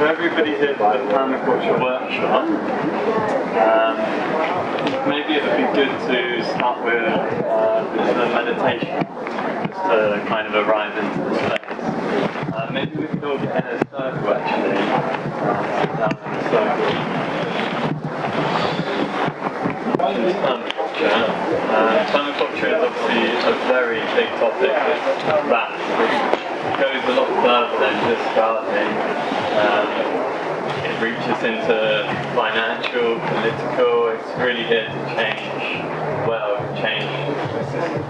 So everybody here for the permaculture workshop. Maybe it would be good to start with the meditation, just to kind of arrive into the space. Maybe we could all get in a circle actually, sit down in a circle. Permaculture. Permaculture is obviously a very big topic. It's vast. It goes a lot further than just gardening. It reaches into financial, political. It's really here to change the world, change the systems.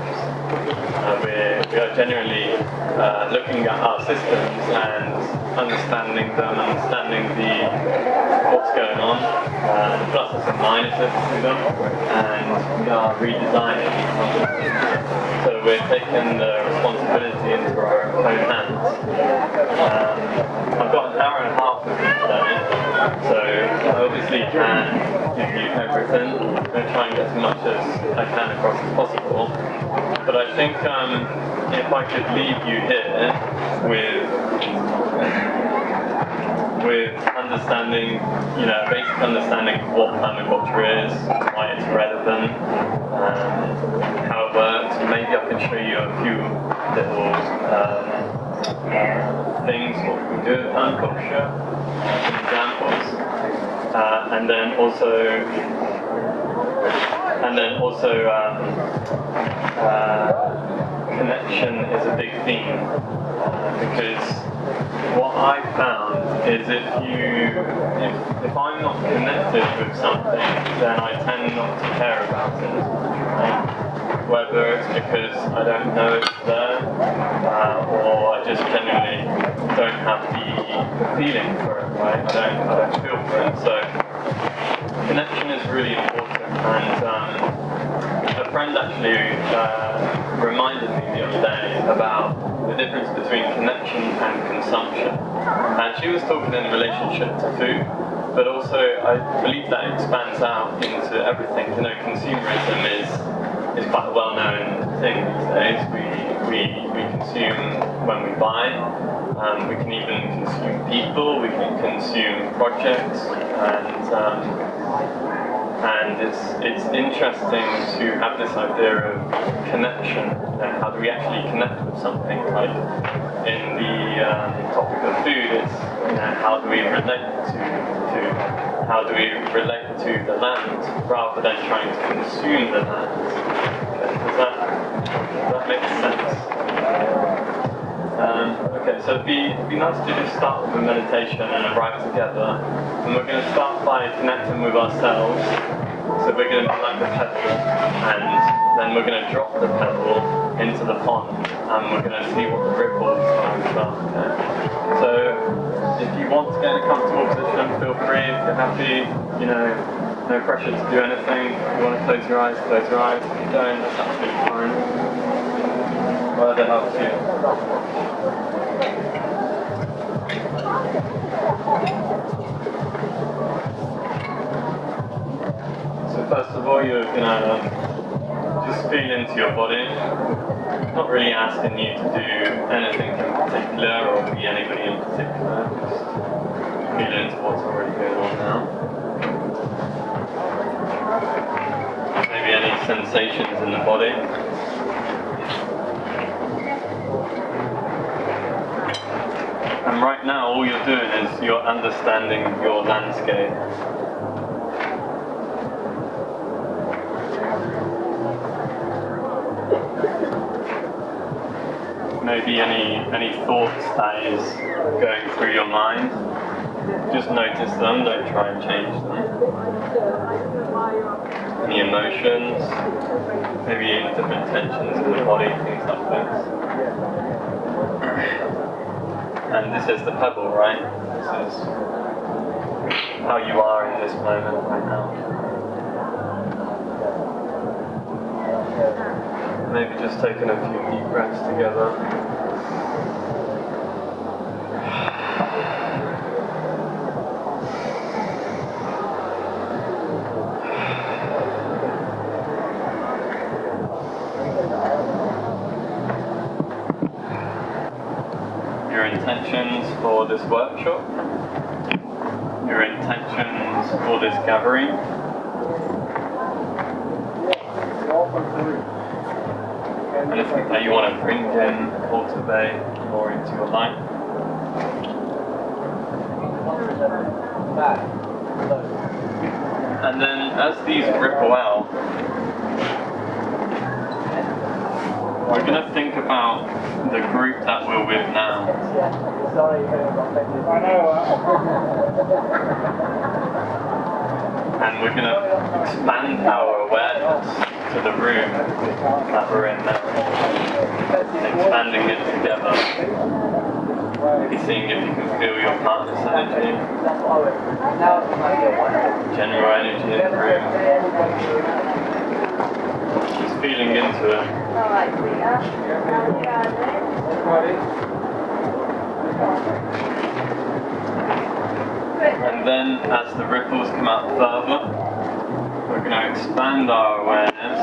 We are generally looking at our systems and understanding them, understanding what's going on, the pluses and minuses to them, and we are redesigning some systems. So we're taking the responsibility into our own hands. I've got an hour and a half with you today, so I obviously can give you everything. I'm going to try and get as much as I can across as possible. But I think if I could leave you here with understanding, basic understanding of what permaculture is, why it's relevant, how it works. Maybe I can show you a few little things, what we do with permaculture, some examples, and then also connection is a big theme, because what I found is if I'm not connected with something, then I tend not to care about it, right? Whether it's because I don't know it's there, or I just genuinely don't have the feeling for it, right? I don't feel for it. So connection is really important, and a friend actually reminded me the other day about the difference between connection and consumption. And she was talking in relationship to food, but also I believe that expands out into everything. Consumerism is quite a well-known thing these days. We consume when we buy. We can even consume people. We can consume projects, and it's interesting to have this idea of connection. How do we actually connect with something? Like in the topic of food, it's how do we relate to the land rather than trying to consume the land. Okay, does that make sense? Okay, so it'd be nice to just start with a meditation and arrive together. And we're going to start by connecting with ourselves. So we're going to be like the pebble, and then we're going to drop the pebble into the pond, and we're going to see what the ripples are as well. Okay? So if you want to get in a comfortable position, feel free. If you're happy, no pressure to do anything. If you want to close your eyes, close your eyes. If you don't, that's absolutely fine. Whatever helps you. So first of all, you're going to just feel into your body. Not really asking you to do anything in particular or be anybody in particular. Just feel into what's already going on now. Maybe any sensations in the body. And right now, all you're doing is you're understanding your landscape. Maybe any thoughts that is going through your mind, just notice them, don't try and change them. Any emotions, maybe different tensions in the body, things like this. And this is the pebble, right? This is how you are in this moment right now. Maybe just taking a few deep breaths together. Your intentions for this workshop. this gathering. Anything that you want to bring in, cultivate more into your life. And then as these ripple out, we're going to think about the group that we're with now. And we're going to expand our awareness to the room that we're in now. Expanding it together. Maybe seeing if you can feel your partner's energy. General energy in the room. Just feeling into it. And then as the ripples come out further, we're going to expand our awareness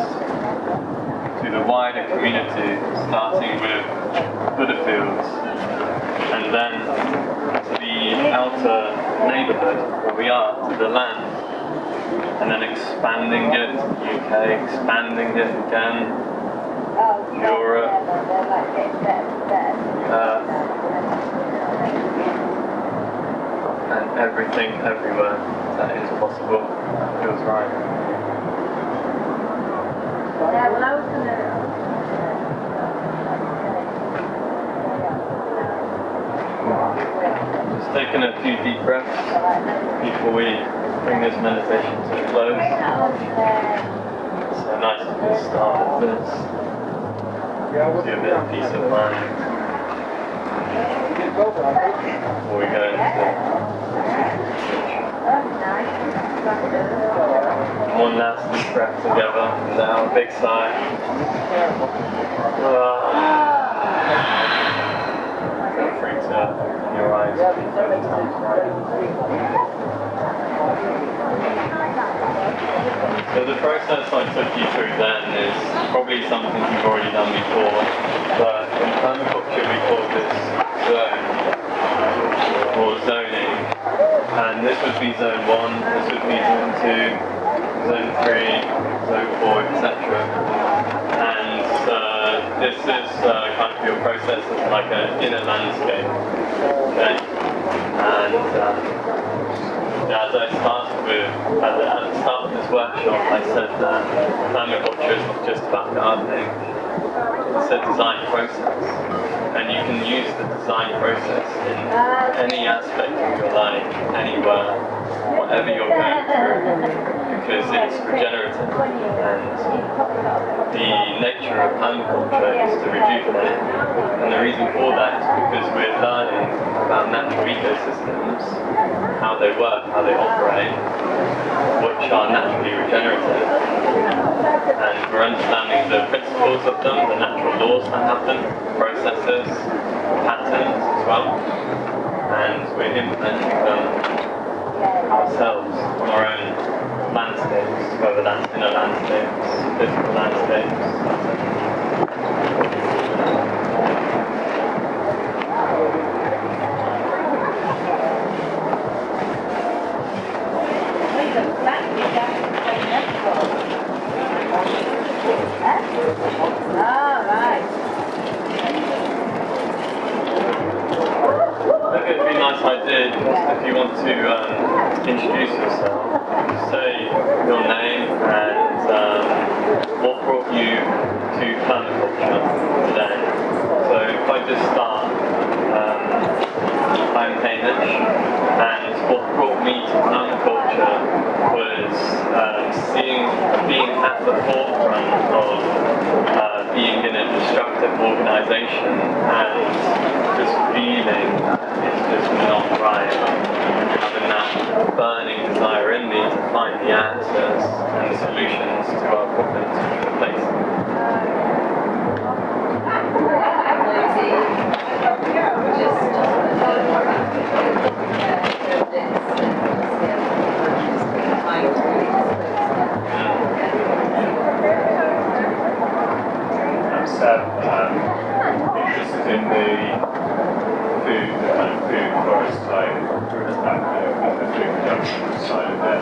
to the wider community, starting with Buddhafields, and then to the outer neighbourhood where we are, to the land, and then expanding it to the UK, expanding it again, Europe, and everything, everywhere that is possible, feels right. Yeah, well, I was gonna. Just taking a few deep breaths before we bring this meditation to a close. So nice to just start with this. Gives you a bit of peace of mind before we go into one last deep breath together. Now, big sigh. Feel free to open your eyes. So the process I took you through then is probably something you've already done before, but in permaculture we call this zone, or zoning. And this would be zone 1, this would be zone 2, zone 3, zone 4, etc. And this is kind of your process as like an inner landscape. Okay? And as I started with, at the start of this workshop, I said that permaculture is not just about gardening, it's a design process. And you can use the design process in any aspect of your life, anywhere, whatever you're going through, because it's regenerative. And the nature of permaculture is to rejuvenate. And the reason for that is because we're learning about natural ecosystems, how they work, how they operate, which are naturally regenerative. And we're understanding the principles of them, the natural laws that happen, processes, patterns as well, and we're implementing them ourselves on our own landscapes, whether that's inner landscapes, physical landscapes. Maybe it'd be a nice idea if you want to introduce yourself, say your name and what brought you to permaculture today. So if I just start, I'm Hamish, and what brought me to permaculture was being at the forefront of being in a destructive organisation and just feeling that it's just not right, and having that burning desire in me to find the answers and the solutions to our problems which we're facing. Interested in the food, the kind of food forest type perspective and the food production side of it.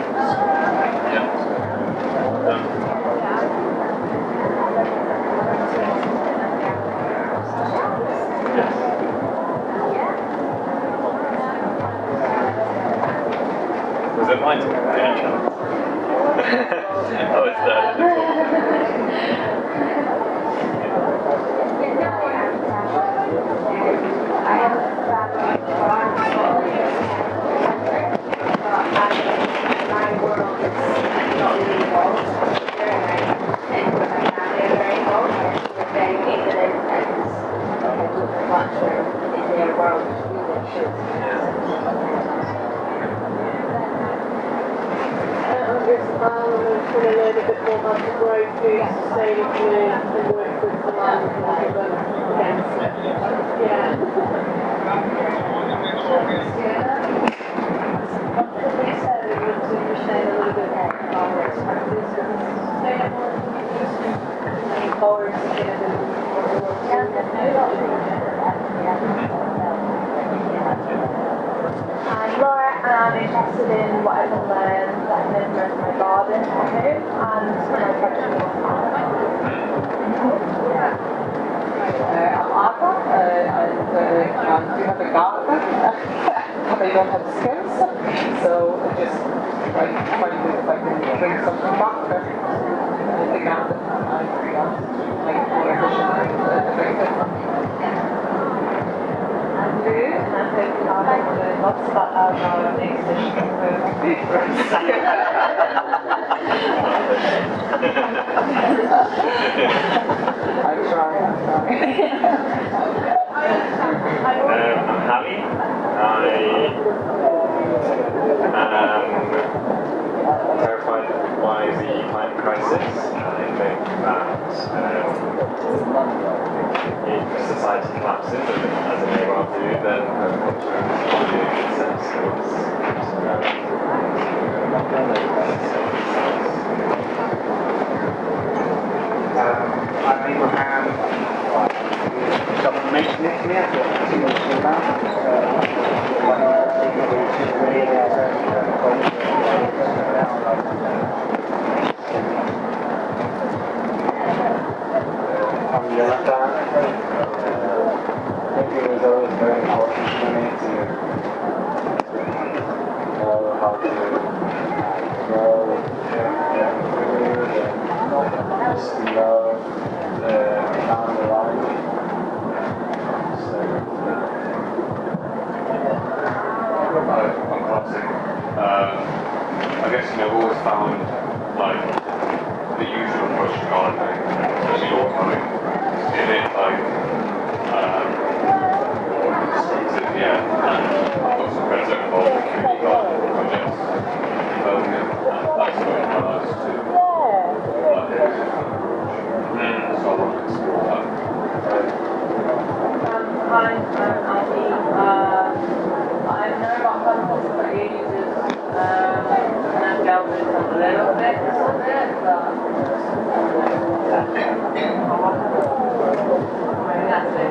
don't mind talking about any chance. I was there at the to learn a bit more how to grow food sustainably and work with the land rather than against it. Yeah. I'm Laura and I'm interested in what I can learn that I can influence my garden at home and my vegetable farm. I'm Arta, and we have a garden, but I don't have skills, so I just try to find if I can bring something back in the garden and make it more efficient and effective. I'm Lou, and I'm hoping I'll learn lots about our next edition of food groups. I'm trying. I'm Harry. I'm terrified by the climate crisis. I think that if society collapses, as it may well do, then permaculture is probably a good set of skills. I'm Abraham. Someone mentioned it to me, I've got 2 minutes to I'm Jonathan. I think it was always very important for me to know how to grow food and just know down the line. I'm classic. I guess I've always found like the usual approach to gardening, especially lawn mowing, in it yeah, and I've got some friends that are involved in community gardening projects in Birmingham, and that's what I like to do. So I want to explore that. Hi, I'm Alfie. I know about permaculture for ages, and I've delved into a little bit of it, but that's it.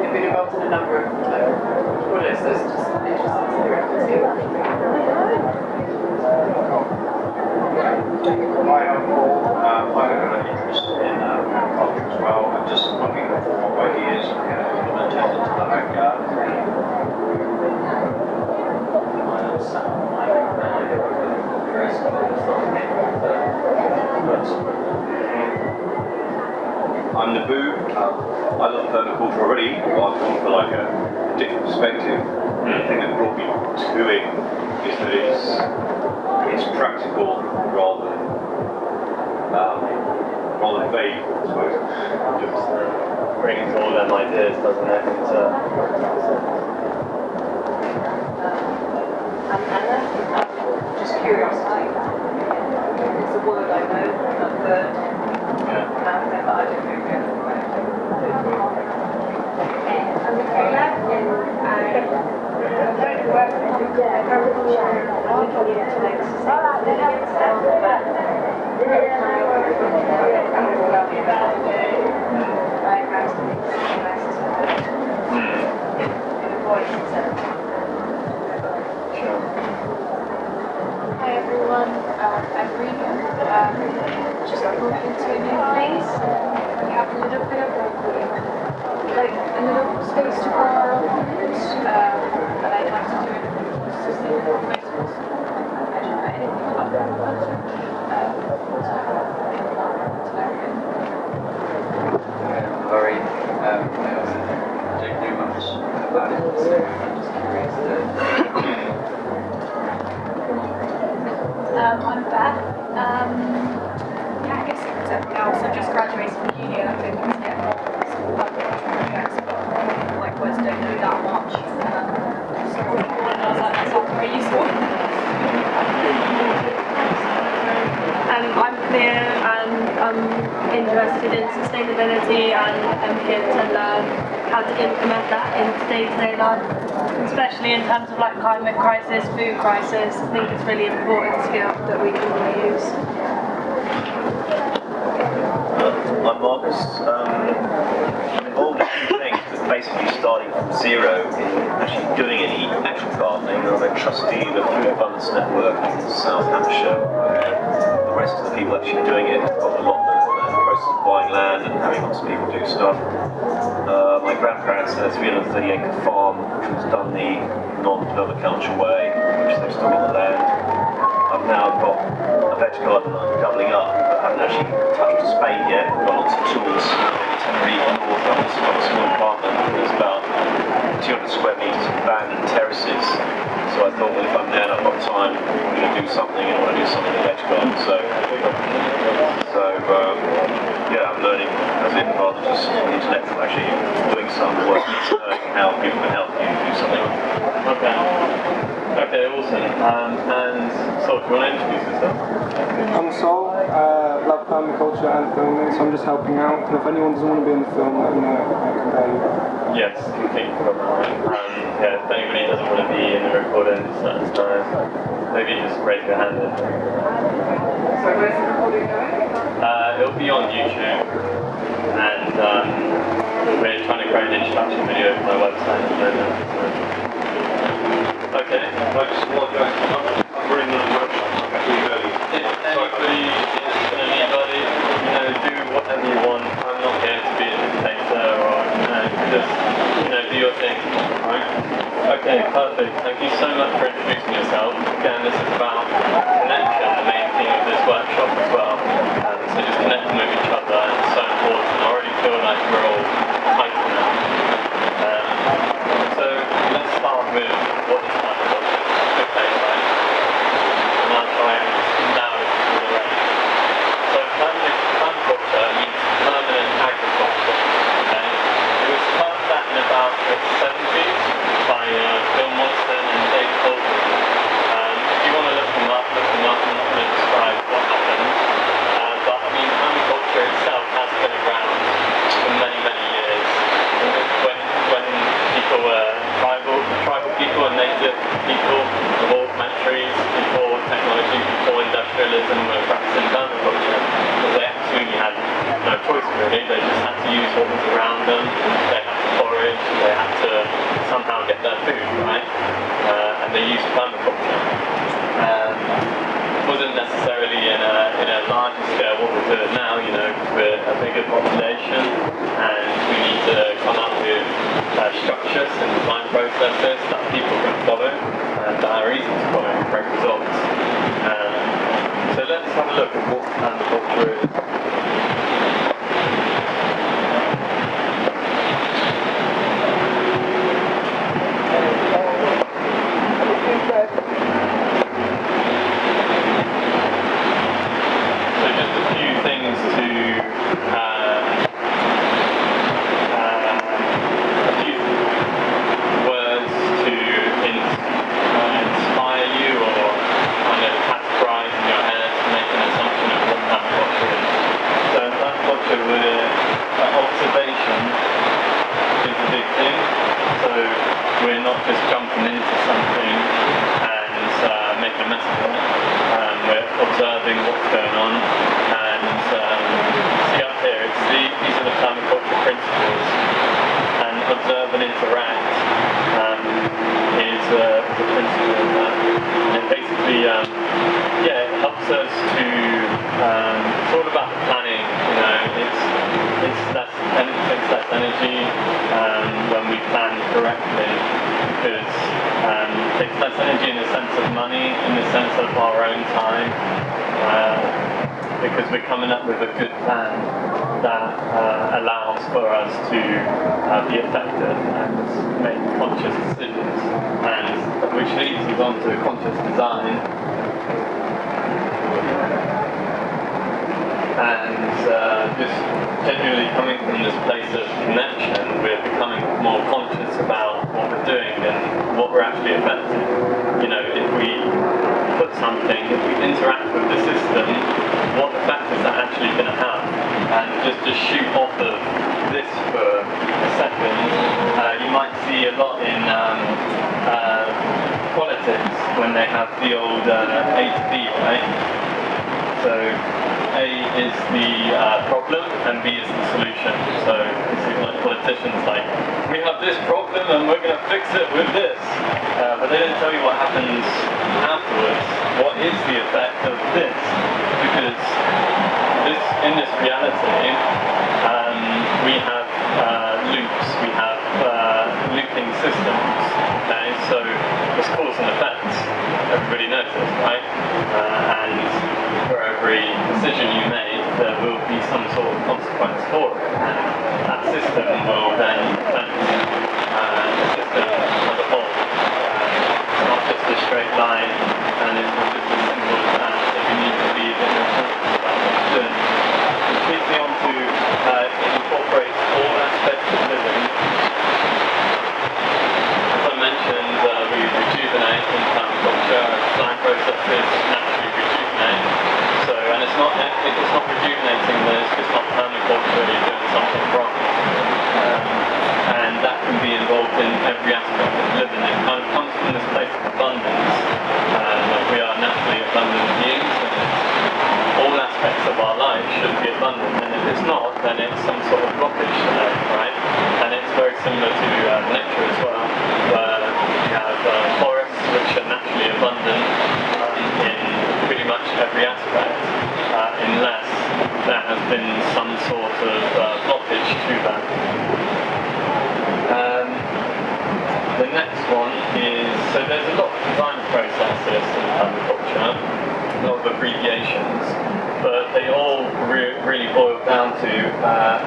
You've been involved in a number of projects, so it's just interesting to hear everything. Hi, I'm Paul. I have an interest in permaculture as well. I'm just looking for ideas on how to implement it into the home garden. I'm Naboo. I love permaculture already, but I've gone for like a different perspective. The thing that brought me to it is that it's practical rather than vague, I suppose. Just brings all them ideas, doesn't it? I'm Anna. Just curiosity. It's a word I know, not the nothing, but I don't know anything about it. I'm Michaela and I'm going to work with permaculture and looking into like sustainability and stuff, but I work with Hi everyone, I'm Rika. Just moved into a new place. We have a little bit of like a little space to grow our own foods, and I'd like to do it in a sustainable way. useful. I'm Cleo and I'm interested in sustainability and I'm here to learn how to implement that into day-to-day life, especially in terms of like climate crisis, food crisis. I think it's really important skill that we can all use. I'm Marcus. I'm involved in a few things, but basically starting from zero in actually doing any actual gardening. I'm a trustee of the Food Abundance Network in South Hampshire. The rest of the people actually doing it have got a lot of the process of buying land and having lots of people do stuff. My grandparents had a 330-acre farm which was done the non-permaculture way, which they've still got the land. I've now got a veg garden that I'm doubling up, but I haven't actually touched a spade yet. I've got lots of tools. In Tenerife North, I've also got a small apartment. There's about 200 square metres of land and terraces. So I thought, well, if I'm there and I've got time, I'm going to do something and I want to do something in the veg garden. Yeah, I'm learning as in rather than just intellectual, actually doing some work, learning how people can help you do something. Okay, awesome. And Sol, do you want to introduce yourself? I'm Sol, love permaculture and filming, so I'm just helping out. And if anyone doesn't want to be in the film, let me know. I can tell you. Yes, completely from yeah, if anybody doesn't want to be in the recording, just let us know. Maybe just raise your hand. So where's the recording going? It'll be on YouTube, and we're trying to create an introduction video for my website at the moment. Okay. I just apologise. I'm running another workshop, so I'm actually early. If anybody, do whatever you want. I'm not here to be a dictator or, just, do your thing, right? Okay, perfect. Thank you so much for introducing yourself. Again, this is about connection, the main theme of this workshop as well. So just connecting with each other, and it's so important. I already feel like we're all tighter now. So let's start with what is permaculture. Okay, right? And I'll try and narrow it to the range. So permaculture means permanent agriculture. Okay? It was termed that in about the 70s by Bill Monson and Dave Colton. If you want to look them up. I'm not going to describe what happened. But I mean, permaculture itself has been around for many, many years. When people were tribal people and native people of all countries, before technology, before industrialism, were practicing permaculture. Because they absolutely had no choice really. They just had to use what was around them. They had to forage. They had to somehow get their food, right? And they used permaculture. It wasn't necessarily in a larger scale what we're doing now, because we're a bigger population and we need to come up with structures and design processes that people can follow and that are easy to follow and great results. So let's have a look at what permaculture is. We're not just jumping into something and making a mess of it. We're observing what's going on, and see up here, these are the permaculture principles, and observe and interact is a principle of that. And it basically, it helps us to, it's all about the planning, takes less energy when we plan correctly, because it takes less energy in the sense of money, in the sense of our own time, because we're coming up with a good plan that allows for us to be effective and make conscious decisions, and which leads us on to conscious design. And just genuinely coming from this place of connection, we're becoming more conscious about what we're doing and what we're actually affecting. If have the old A to B, right? So A is the problem and B is the solution. So you see like politicians like, we have this problem and we're going to fix it with this. But they don't tell you what happens afterwards. What is the effect of this? Because in this reality, we have loops, we have looping systems. Okay, so there's cause and effect. Everybody knows this, right? And for every decision you make, there will be some sort of consequence for it. And that system will then affect the system as a whole. It's not just a straight line, and it's not just as simple as that. So you need to be a bit more conscious about what you're doing. Which leads me on to incorporate all aspects of living. As I mentioned, we rejuvenate in permaculture. Design processes naturally rejuvenate. So, and it's not rejuvenating, then it's just not permaculture. You're doing something wrong. And that can be involved in every aspect of living. It kind of comes from this place of abundance. Like we are naturally abundant beings, and all aspects of our life should be abundant. And if it's not, then it's some sort of blockage to that, right? And it's very similar to nature as well, where you have forests which are naturally abundant in pretty much every aspect, unless there has been some sort of blockage to that. The next one is, so there's a lot of design processes in permaculture, a lot of abbreviations, but they all really boil down to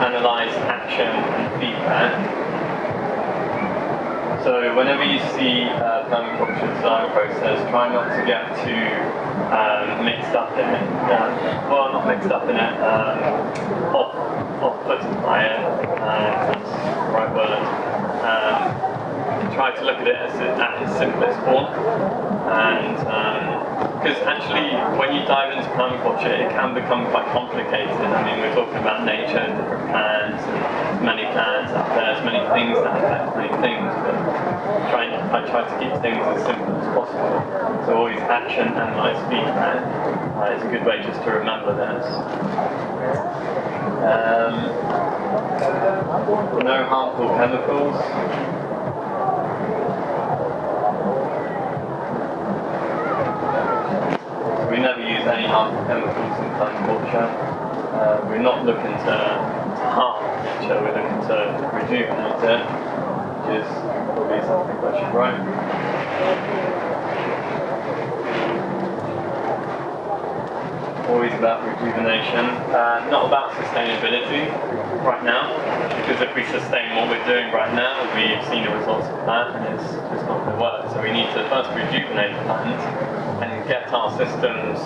analyze, action, and feedback. So whenever you see permaculture design process, try not to get too mixed up in it. Well, not mixed up in it, off-putted by it, that's the right word. Try to look at it at its simplest form, and because actually when you dive into permaculture it can become quite complicated. I mean, we're talking about nature, different plants, and many plants out there, there's many things that affect many things, but I try to keep things as simple as possible. So always action, analyze, feedback is a good way just to remember this. No harmful chemicals. We never use any harmful chemicals in permaculture. We're not looking to harm nature, we're looking to rejuvenate it, which is probably something I should write. Always about rejuvenation, not about sustainability right now, because if we sustain what we're doing right now, we've seen the results of that and it's just not going to work. So we need to first rejuvenate the plant and get our systems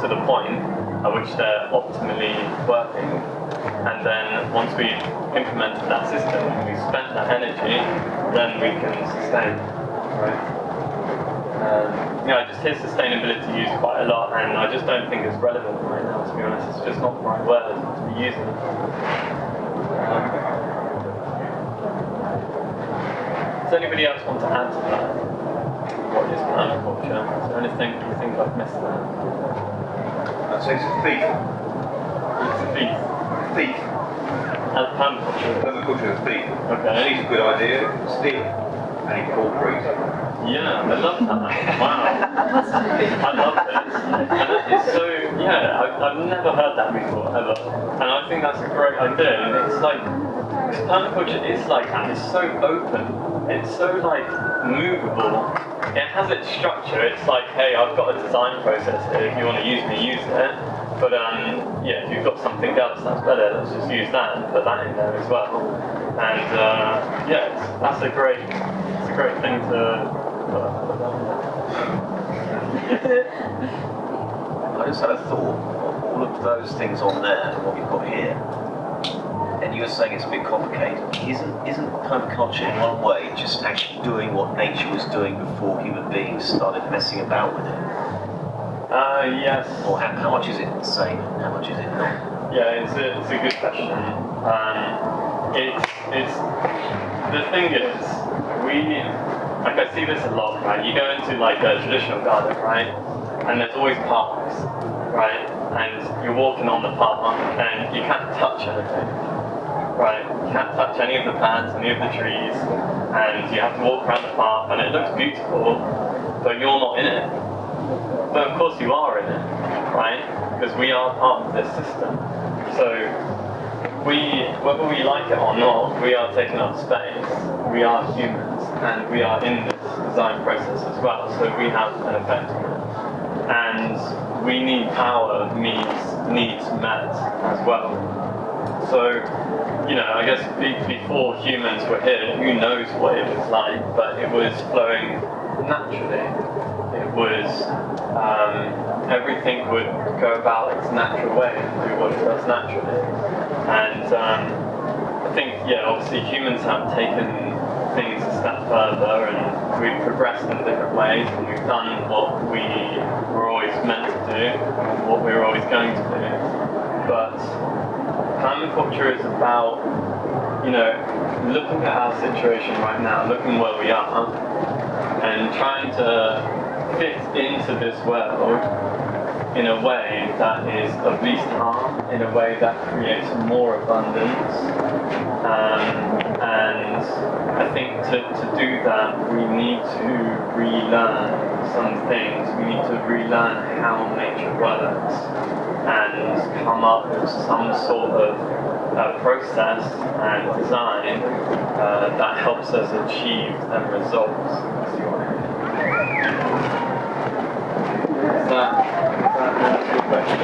to the point at which they're optimally working. And then once we've implemented that system and we've spent that energy, then we can sustain, right? I just hear sustainability used quite a lot, and I just don't think it's relevant right now, to be honest. It's just not the right word to be using. Does anybody else want to add to that? What is permaculture? Is there anything you think I've missed there? I'd say it's a thief. It's a thief. Thief. As permaculture. Permaculture is a thief. Okay. Steve's a good idea. Steal and incorporate. Yeah, I love that. Wow. I love this. And that is so, yeah, I've never heard that before, ever. And I think that's a great idea. And it's like, permaculture is like that. It's so open. It's so like movable. It has its structure. It's like, hey, I've got a design process here. If you want to use me, use it. But yeah, if you've got something else that's better, let's just use that and put that in there as well. And yeah, that's a great thing to. I just had a thought. All of those things on there, and what you've got here, and you were saying it's a bit complicated. Isn't permaculture in one way just actually doing what nature was doing before human beings started messing about with it? Yes. Or how much is it the same? How much is it not? Yeah, it's a good question. It's the thing is, like I see this a lot, right? You go into like a traditional garden, right? And there's always parks, right? And you're walking on the park and you can't touch anything, right? You can't touch any of the plants, any of the trees, and you have to walk around the park and it looks beautiful, but you're not in it. But of course you are in it, right? Because we are part of this system. So whether we like it or not, we are taking up space. We are humans, and we are in this design process as well. So we have an effect on it, and we need our needs met as well. So, you know, I guess before humans were here, who knows what it was like, but it was flowing naturally. It was everything would go about its natural way and do what it does naturally. And I think, yeah, obviously humans have taken things a step further and we've progressed in different ways and we've done what we were always meant to do, what we were always going to do. But permaculture is about, you know, looking at our situation right now, looking where we are, and trying to fit into this world in a way that is of least harm, in a way that creates more abundance. And I think to do that, we need to relearn some things. We need to relearn how nature works and come up with some sort of process and design that helps us achieve them results. Does that answer your question?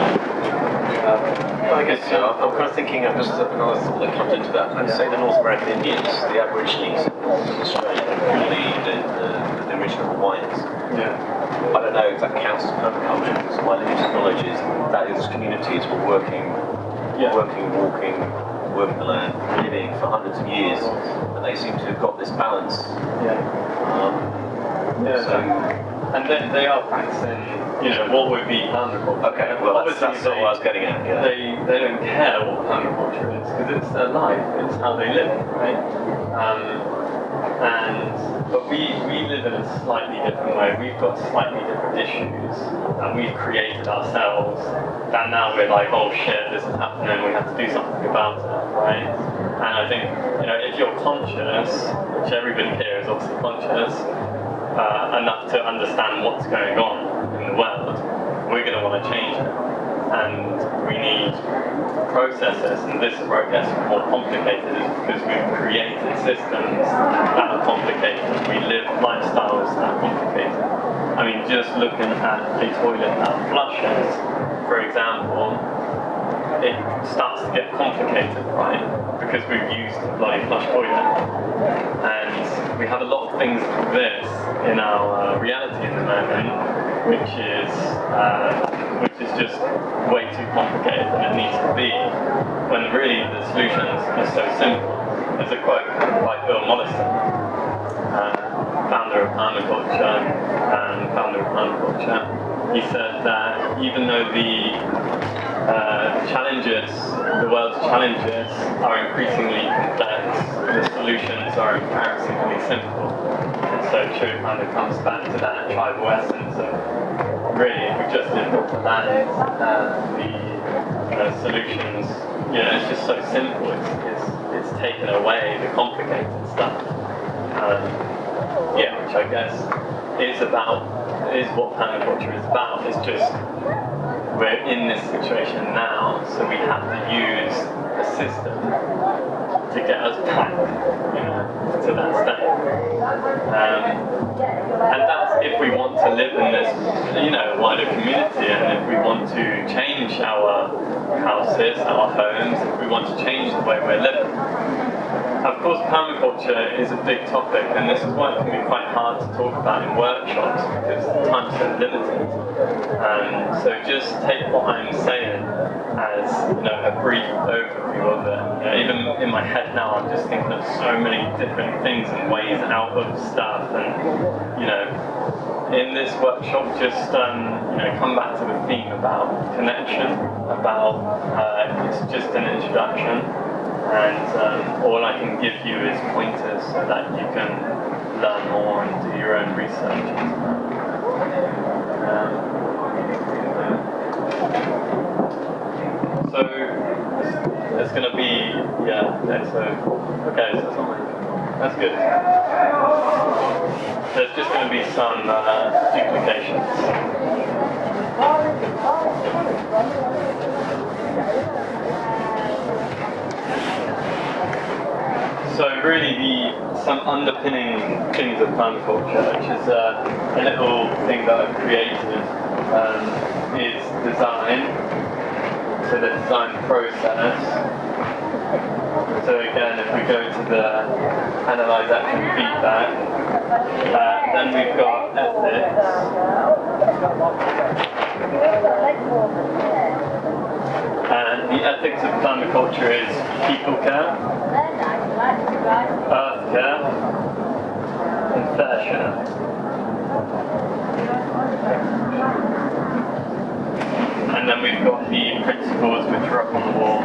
I guess so. I'm kind of thinking of just another thought that comes into that. I'd say the North American Indians, the Aborigines in Northern Australia, the original Hawaiians. Yeah. I don't know if that counts as permaculture, because my limited knowledge is that those communities were working, walking the land, living for hundreds of years, and they seem to have got this balance. And then they are practicing, you know, what would be permaculture. Okay, well that's what I was getting at. Yeah. They don't care what permaculture is because it's their life, it's how they live, right? But we live in a slightly different way. We've got slightly different issues that we've created ourselves. That now we're like, oh shit, this is happening. We have to do something about it, right? And I think, you know, if you're conscious, which everybody here is obviously conscious, enough to understand what's going on in the world, we're going to want to change it. And we need processes, and this is where it gets more complicated, is because we've created systems that are complicated. We live lifestyles that are complicated. I mean, just looking at a toilet that flushes, for example, it starts to get complicated, right? Because we've used a bloody flush toilet. And we have a lot of things like this in our reality in the moment, which is just way too complicated than it needs to be, when really the solutions are so simple. There's a quote by Bill Mollison, founder of permaculture and founder of permaculture. He said that even though the world's challenges are increasingly complex, the solutions are embarrassingly simple. And so true, kind of comes back to that tribal essence of really, if we just lived off the land, the solutions, you know, it's just so simple. It's taken away the complicated stuff. Which I guess is what permaculture is about. It's just we're in this situation now, so we have to use a system to get us back, you know, to that state. And that's if we want to live in this, you know, wider community, and if we want to change our houses, our homes, if we want to change the way we're living. Of course, permaculture is a big topic, and this is why it can be quite hard to talk about in workshops, because time's so limited. So just take what I'm saying as, you know, a brief overview of it. You know, even in my head now, I'm just thinking of so many different things and ways out of stuff, and, you know, in this workshop, just come back to the theme about connection, about it's just an introduction. And all I can give you is pointers so that you can learn more and do your own research. So it's going to be, okay, so that's good. There's just going to be some duplications. So really some underpinning things of permaculture, which is a little thing that I've created, is design. So the design process. So again, if we go to the analyze action feedback, then we've got ethics. And the ethics of permaculture is people care, earth care, and fair share. And then we've got the principles which are up on the wall.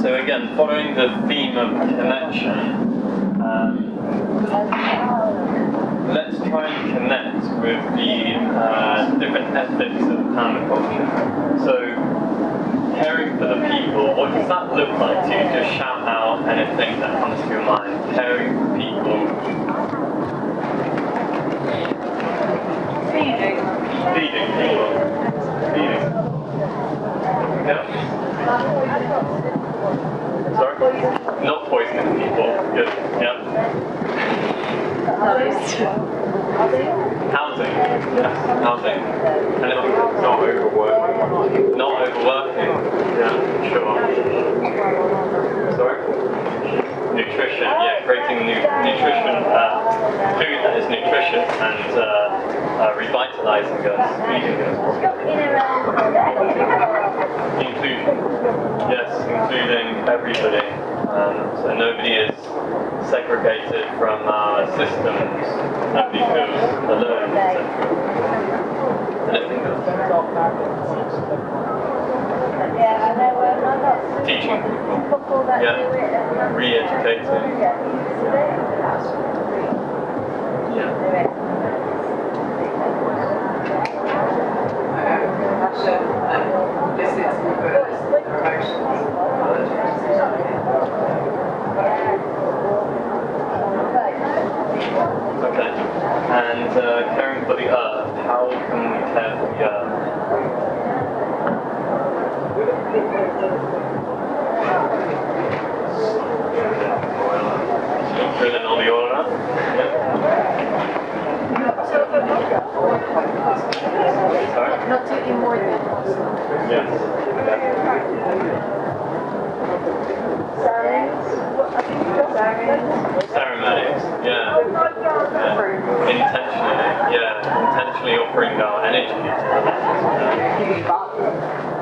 So again, following the theme of connection, let's try and connect with the different ethics of permaculture. So, caring for the people, what does that look like to you? Just shout out anything that comes to your mind. Caring for people. Feeding people. Feeding. Yeah. Sorry? Not poisoning people. Good. Yeah. Housing. Yes, housing. And not overworking. Not overworking. Yeah, sure. Sorry? Nutrition. Yeah, creating nutrition, food that is nutritious and revitalizing us, feeding us. Inclusion. Yes, including everybody. So nobody is segregated from our systems. Nobody feels alone, etc. Anything else? Teaching people. Yeah. Re-educating. Yeah. Compassion and listening to people's emotions. Okay. And caring for the earth. How can we care for the earth? Drilling all the oil out? Yeah. Sorry? Not to eat more than Yes. Ceremonies, yeah. Intentionally offering our energy to the land.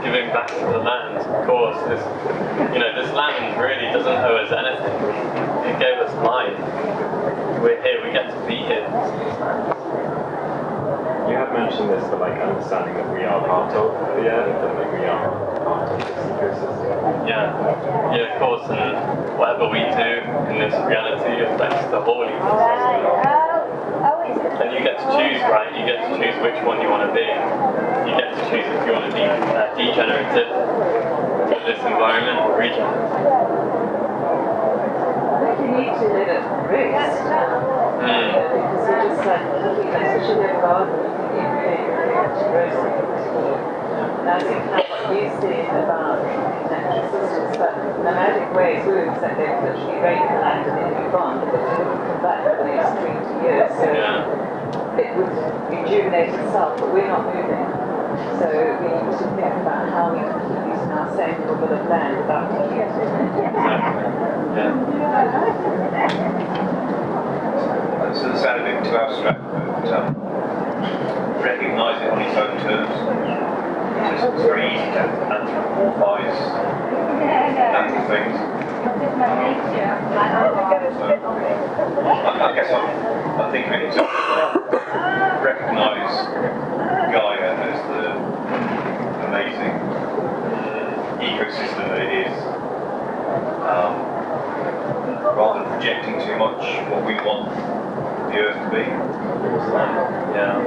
Giving back to the land, of course. This land really doesn't owe us anything. It gave us life. We're here, we get to be here. You have mentioned this, but understanding that we are part of the earth and that we are part of this ecosystem. Yeah, of course, and whatever we do in this reality affects the whole ecosystem. And you get to choose, right? You get to choose which one you want to be. You get to choose if you want to be degenerative in this environment or regenerative. You need to let it rest. Because you just especially in garden, you really have to rest. And I think what you said about natural systems, but nomadic ways works that they literally raid the land and then move on, but it wouldn't come back for the next 20 years. So it would rejuvenate itself, but we're not moving. So we need to think about how we can keep using our same little bit of land without taking it. So it sounded a bit too abstract, but recognise it on its own terms. It's very easy to anthropomorphise natural things. I guess I'm thinking in terms of recognise ecosystem that it is, rather than projecting too much what we want the Earth to be. Yeah,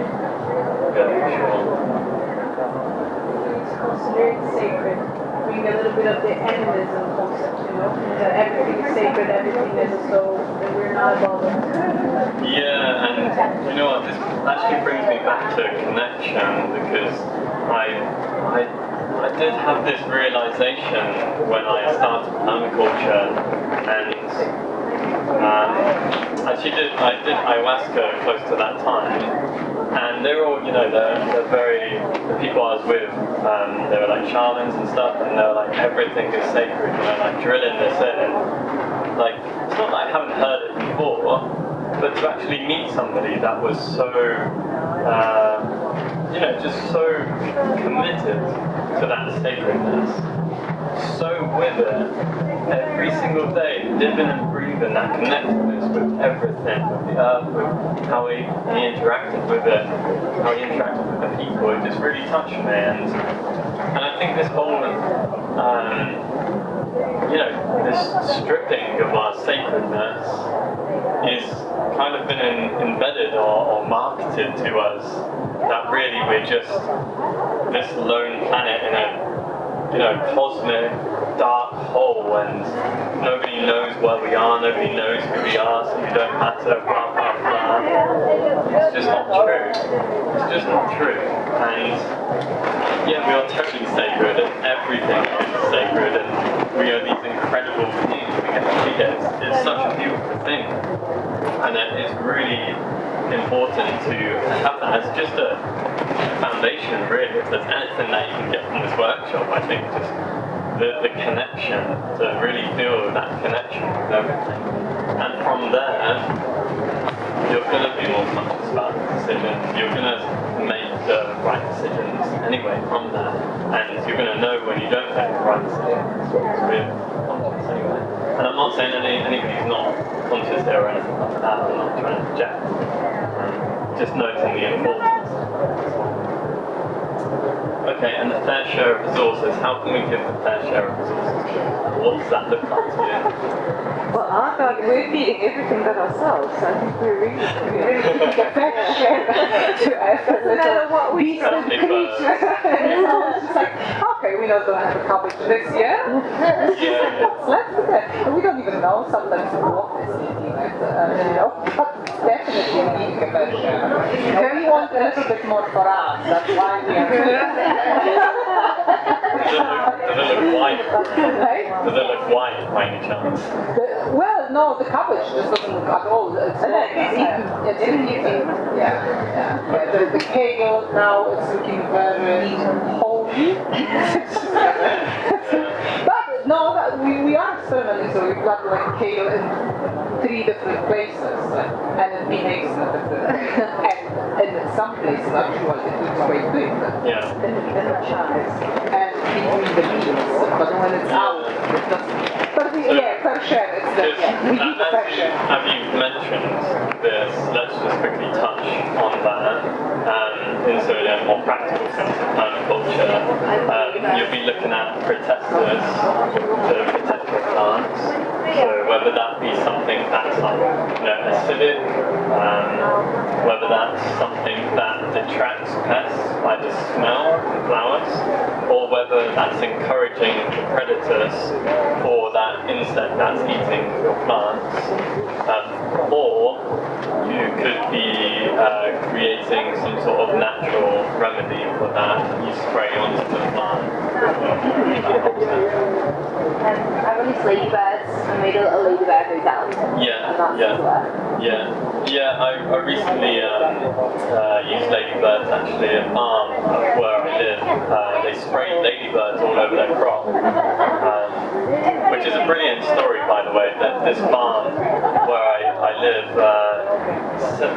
for sure. It's considered sacred. Bring a little bit of the animism concept, you know? That everything is sacred, everything is a soul, and we're not above it. Yeah, and you know what, this actually brings me back to connection, because I did have this realization when I started permaculture, and I did ayahuasca close to that time, and they were all, they're very, the people I was with, they were like shamans and stuff, and they were like, everything is sacred, like drilling this in, and like, it's not that I haven't heard it before, but to actually meet somebody that was so, just so committed to that sacredness, so with it, every single day, living and breathing that connectedness with everything, with the earth, with how he interacted with it, how he interacted with the people, it just really touched me, and I think this whole, this stripping of our sacredness is kind of been embedded or marketed to us, that really we're just this lone planet in a cosmic dark hole, and nobody knows where we are, nobody knows who we are, so you don't matter, blah blah blah. It's just not true. It's just not true. And yeah, we are totally sacred, and everything is sacred, and we are these incredible beings. We get to see it. It's such a beautiful thing, and it is really important to have that as just a foundation, really. If there's anything that you can get from this workshop, I think just the connection, to really feel that connection with everything. And from there, you're going to be more conscious about the decisions. You're going to make the right decisions anyway from that. And you're going to know when you don't make the right decisions. It's really conscious anyway. And I'm not saying anybody's not conscious here or anything like that. I'm not trying to project. Just noting the importance. Okay, and the fair share of resources. How can we give the fair share of resources? What does that look like to you? Well, I thought we're feeding everything but ourselves. I think we're really feeding the fair share to us as a little decent creature. It's just like, okay, we're not going to have a cabbage this year. What's left of it? And we don't even know sometimes what is eating it, but definitely we're eating a fair share. We want a little bit more for us. That's why we are Does it look white? Does it look white by any chance? Well, no, the cabbage just doesn't look at all. It's eaten. Yeah. The kale now is looking very holy. But no, we are experimenting, so we've got like kale in 3 different places, and it behaves in a different way. And in some places, actually, it looks quite big. Yeah. In the chance. And between the beans, but when it's out, it doesn't. But fair share, it's the, we eat fair share. Have you mentioned this? Let's just quickly touch on that. In sort of a more practical sense of permaculture, you'll be looking at protectors to protect your plants. So whether that be something that's like acidic, whether that's something that detracts pests by the smell of flowers, or whether that's encouraging the predators for that insect that's eating your plants, or you could be creating some sort of natural remedy for that you spray onto the plant. I released ladybirds and made a little ladybird hotel. I recently used ladybirds actually at a farm where I live. They sprayed ladybirds all over their crop, which is a brilliant story, by the way. That this farm where I live,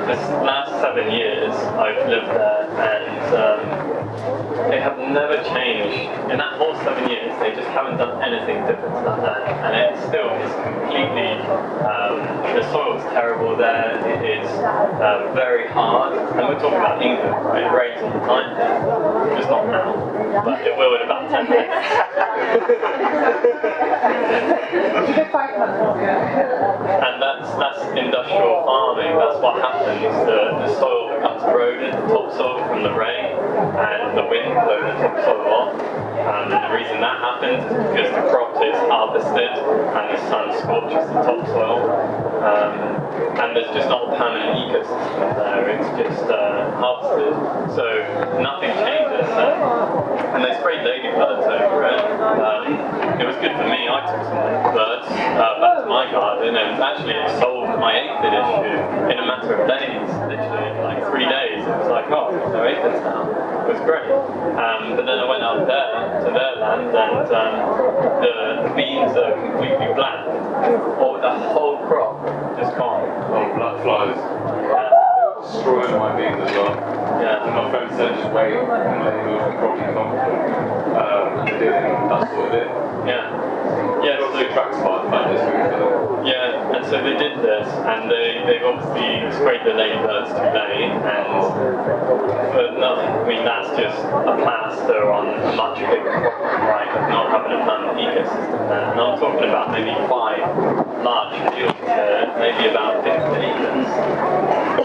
this last 7 years I've lived there, and they have never changed. In that whole 7 years, they just haven't done anything different to that land. and it still is completely, the soil's terrible there, it is very hard, and we're talking about England, right? It rains all the time, just not now, but it will in about 10 minutes. And that's industrial farming, that's what happens, the soil becomes eroded, the topsoil from the rain, and the wind blows the topsoil off. And the reason that happens is because the crop is harvested and the sun scorches the topsoil. And there's just not a permanent ecosystem there, it's just harvested. So nothing changes. And they sprayed ladybirds over it. It was good for me, I took some ladybirds back to my garden, and actually it solved my aphid issue in a matter of days, literally in like 3 days. It was like, oh, no aphids now. It was great. But then I went out there to their land, and the beans are completely black. Or the whole crop just gone. Oh, black flies. Yeah. Destroying my beans as well. Yeah. And my friend said just wait and let it move and probably comfortable. And they did, and that's what it did. Yeah. Yeah, So it tracks by the fact this week. yeah, and so they did this, and they've obviously sprayed the ladybirds too late, but no, I mean that's just a plaster on a much bigger problem, right, of not having a permanent ecosystem there. And I'm talking about maybe 5 large fields here, maybe about 50 acres.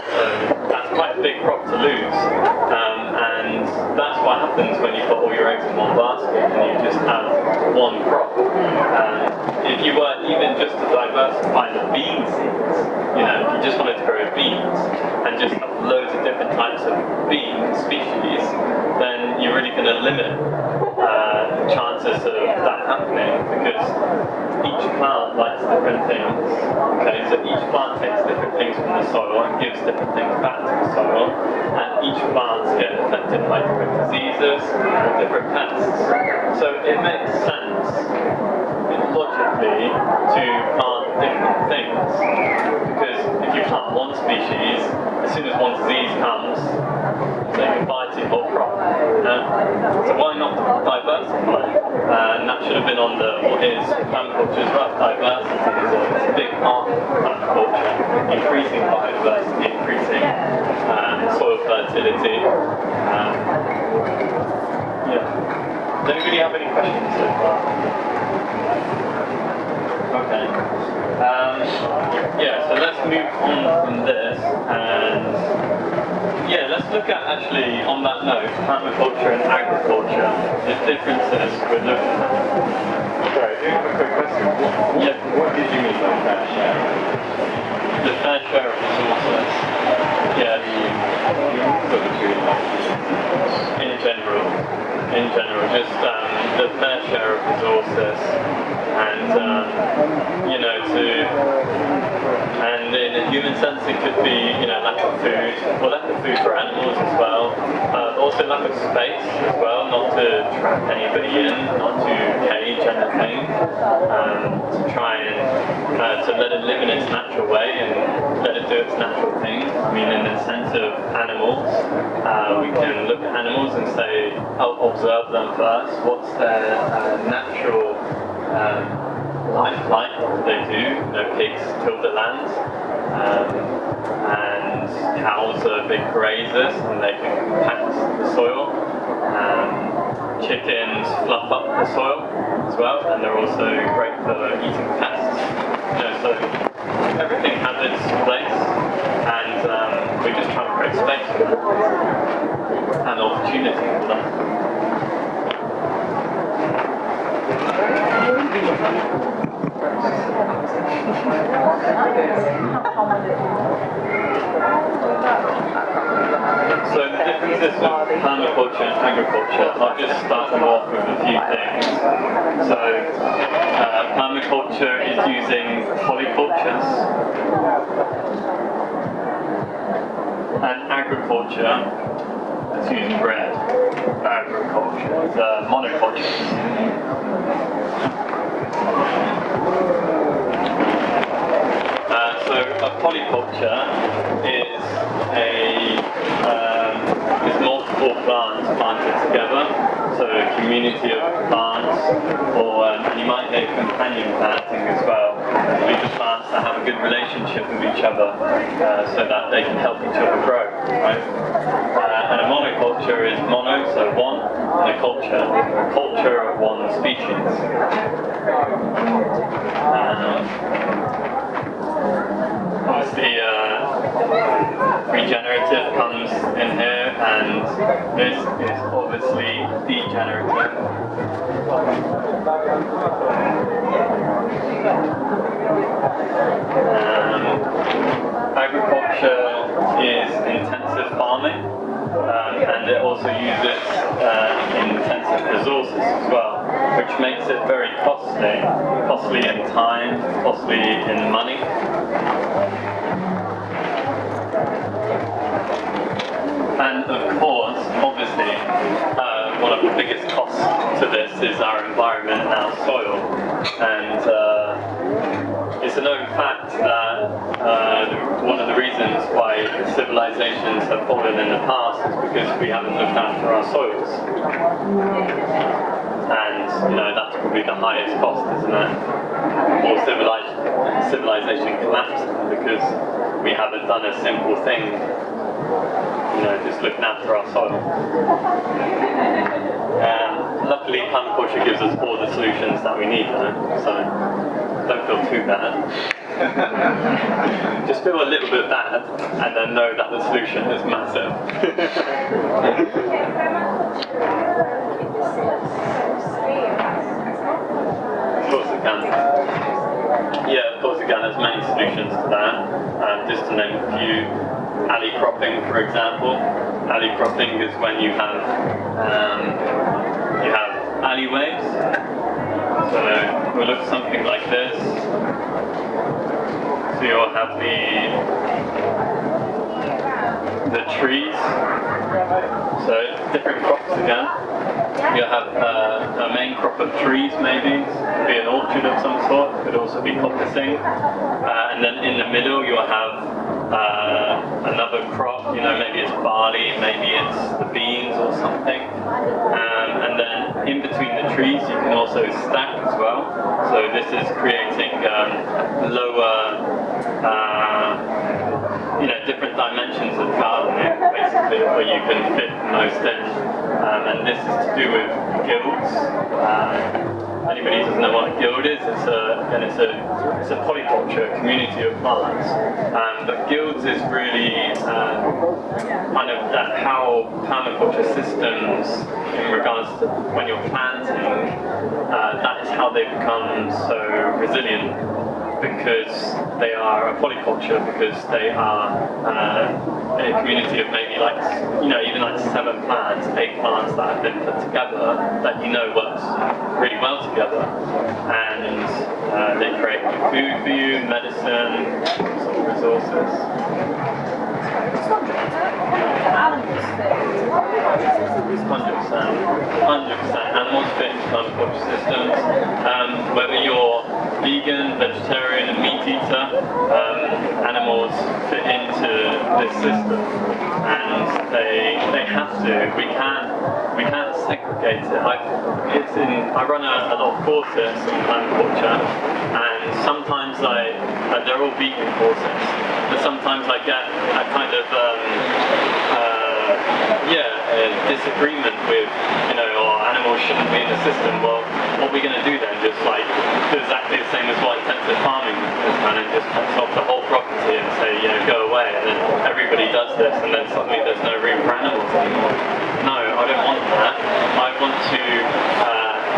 So that's quite a big crop to lose, and that's what happens when you put all your eggs in one basket and you just have one crop. If you were even just to diversify the bean seeds, you know, if you just wanted to grow beans and just have loads of different types of bean species, then you're really going to limit chances of that happening, because each plant likes different things. Okay, so each plant takes different things from the soil and gives different things back to the soil, and each plant gets affected by different diseases or different pests. So it makes sense logically to plant different things, because if you plant one species, as soon as one disease comes, say goodbye to your whole crop. So why not diversify? And that should have been on what is permaculture as well. Diversity is a big part of permaculture, increasing biodiversity, increasing soil fertility. Yeah. Does anybody have any questions so far? Okay. Yeah, so let's move on from this, and yeah, let's look at actually, on that note, permaculture and agriculture, the differences we're looking at. Sorry, I do have a quick question. What did you mean by fair share? The fair share of resources. Yeah. In general, just the fair share of resources, and you know, and in a human sense it could be, you know, lack of food, or lack of food for animals as well, also lack of space as well, not to trap anybody in, not to cage anything, to try and to let it live in its natural way and let it do its natural thing. I mean, in the sense of animals, we can look at animals and say, observe them first, what's their natural life like, what do they do? You know, pigs till the land, and cows are big grazers and they can compact the soil. Chickens fluff up the soil as well, and they're also great for eating pests. You know, so everything has its place, and we just try to create space for them and opportunity for them. So the differences with permaculture and agriculture, I'll just start them off with a few things. So permaculture is using polycultures, and agriculture is using red agriculture, monocultures. So a polyculture is multiple plants planted together. So so a community of plants, or and you might get companion planting as well. These are plants that have a good relationship with each other, so that they can help each other grow, right? And a monoculture is mono, so one, and a culture of one species. Obviously, regenerative comes in here, and this is obviously degenerative. Agriculture is intensive farming, and it also uses intensive resources as well, which makes it very costly in time, costly in money. And of course, obviously, one of the biggest costs to this is our environment and our soil. And it's a known fact that one of the reasons why civilizations have fallen in the past is because we haven't looked after our soils. And, that's probably the highest cost, isn't it? Or civilization collapsing because we haven't done a simple thing, just looking after our soil. Luckily, permaculture gives us all the solutions that we need, so don't feel too bad. Just feel a little bit bad, and then know that the solution is massive. Of course it can. Yeah, of course it can. There's many solutions to that. Just to name a few, alley cropping, for example. Alley cropping is when you have alleyways. So we'll look something like this. So you'll have the trees. So different crops again. You'll have a main crop of trees, maybe. Could be an orchard of some sort. Could also be coppicing. And then in the middle you'll have another crop. Maybe it's barley, maybe it's the beans or something. And then in between the trees you can also stack as well. So this is creating lower, different dimensions of gardening, basically, where you can fit the most in. And this is to do with guilds. Anybody who doesn't know what a guild is, it's a polyculture, a community of plants. But guilds is really kind of how permaculture systems, in regards to when you're planting, that is how they become so resilient, because they are a polyculture, because they are a community of maybe even 7 plants, 8 plants that have been put together that works really well together, and they create food for you, medicine, sort of resources. 100%. Animals fit into permaculture systems. Whether you're vegan, vegetarian, and meat eater, animals fit into this system, and they have to. We can't segregate it. I run a lot of courses on permaculture, and sometimes they're all vegan courses, but sometimes I get a kind of disagreement with, animals shouldn't be in the system. Well, what are we going to do then? Just do exactly the same as what intensive farming has done, and just cut off the whole property and say, go away, and then everybody does this, and then suddenly there's no room for animals anymore. No, I don't want that. I want to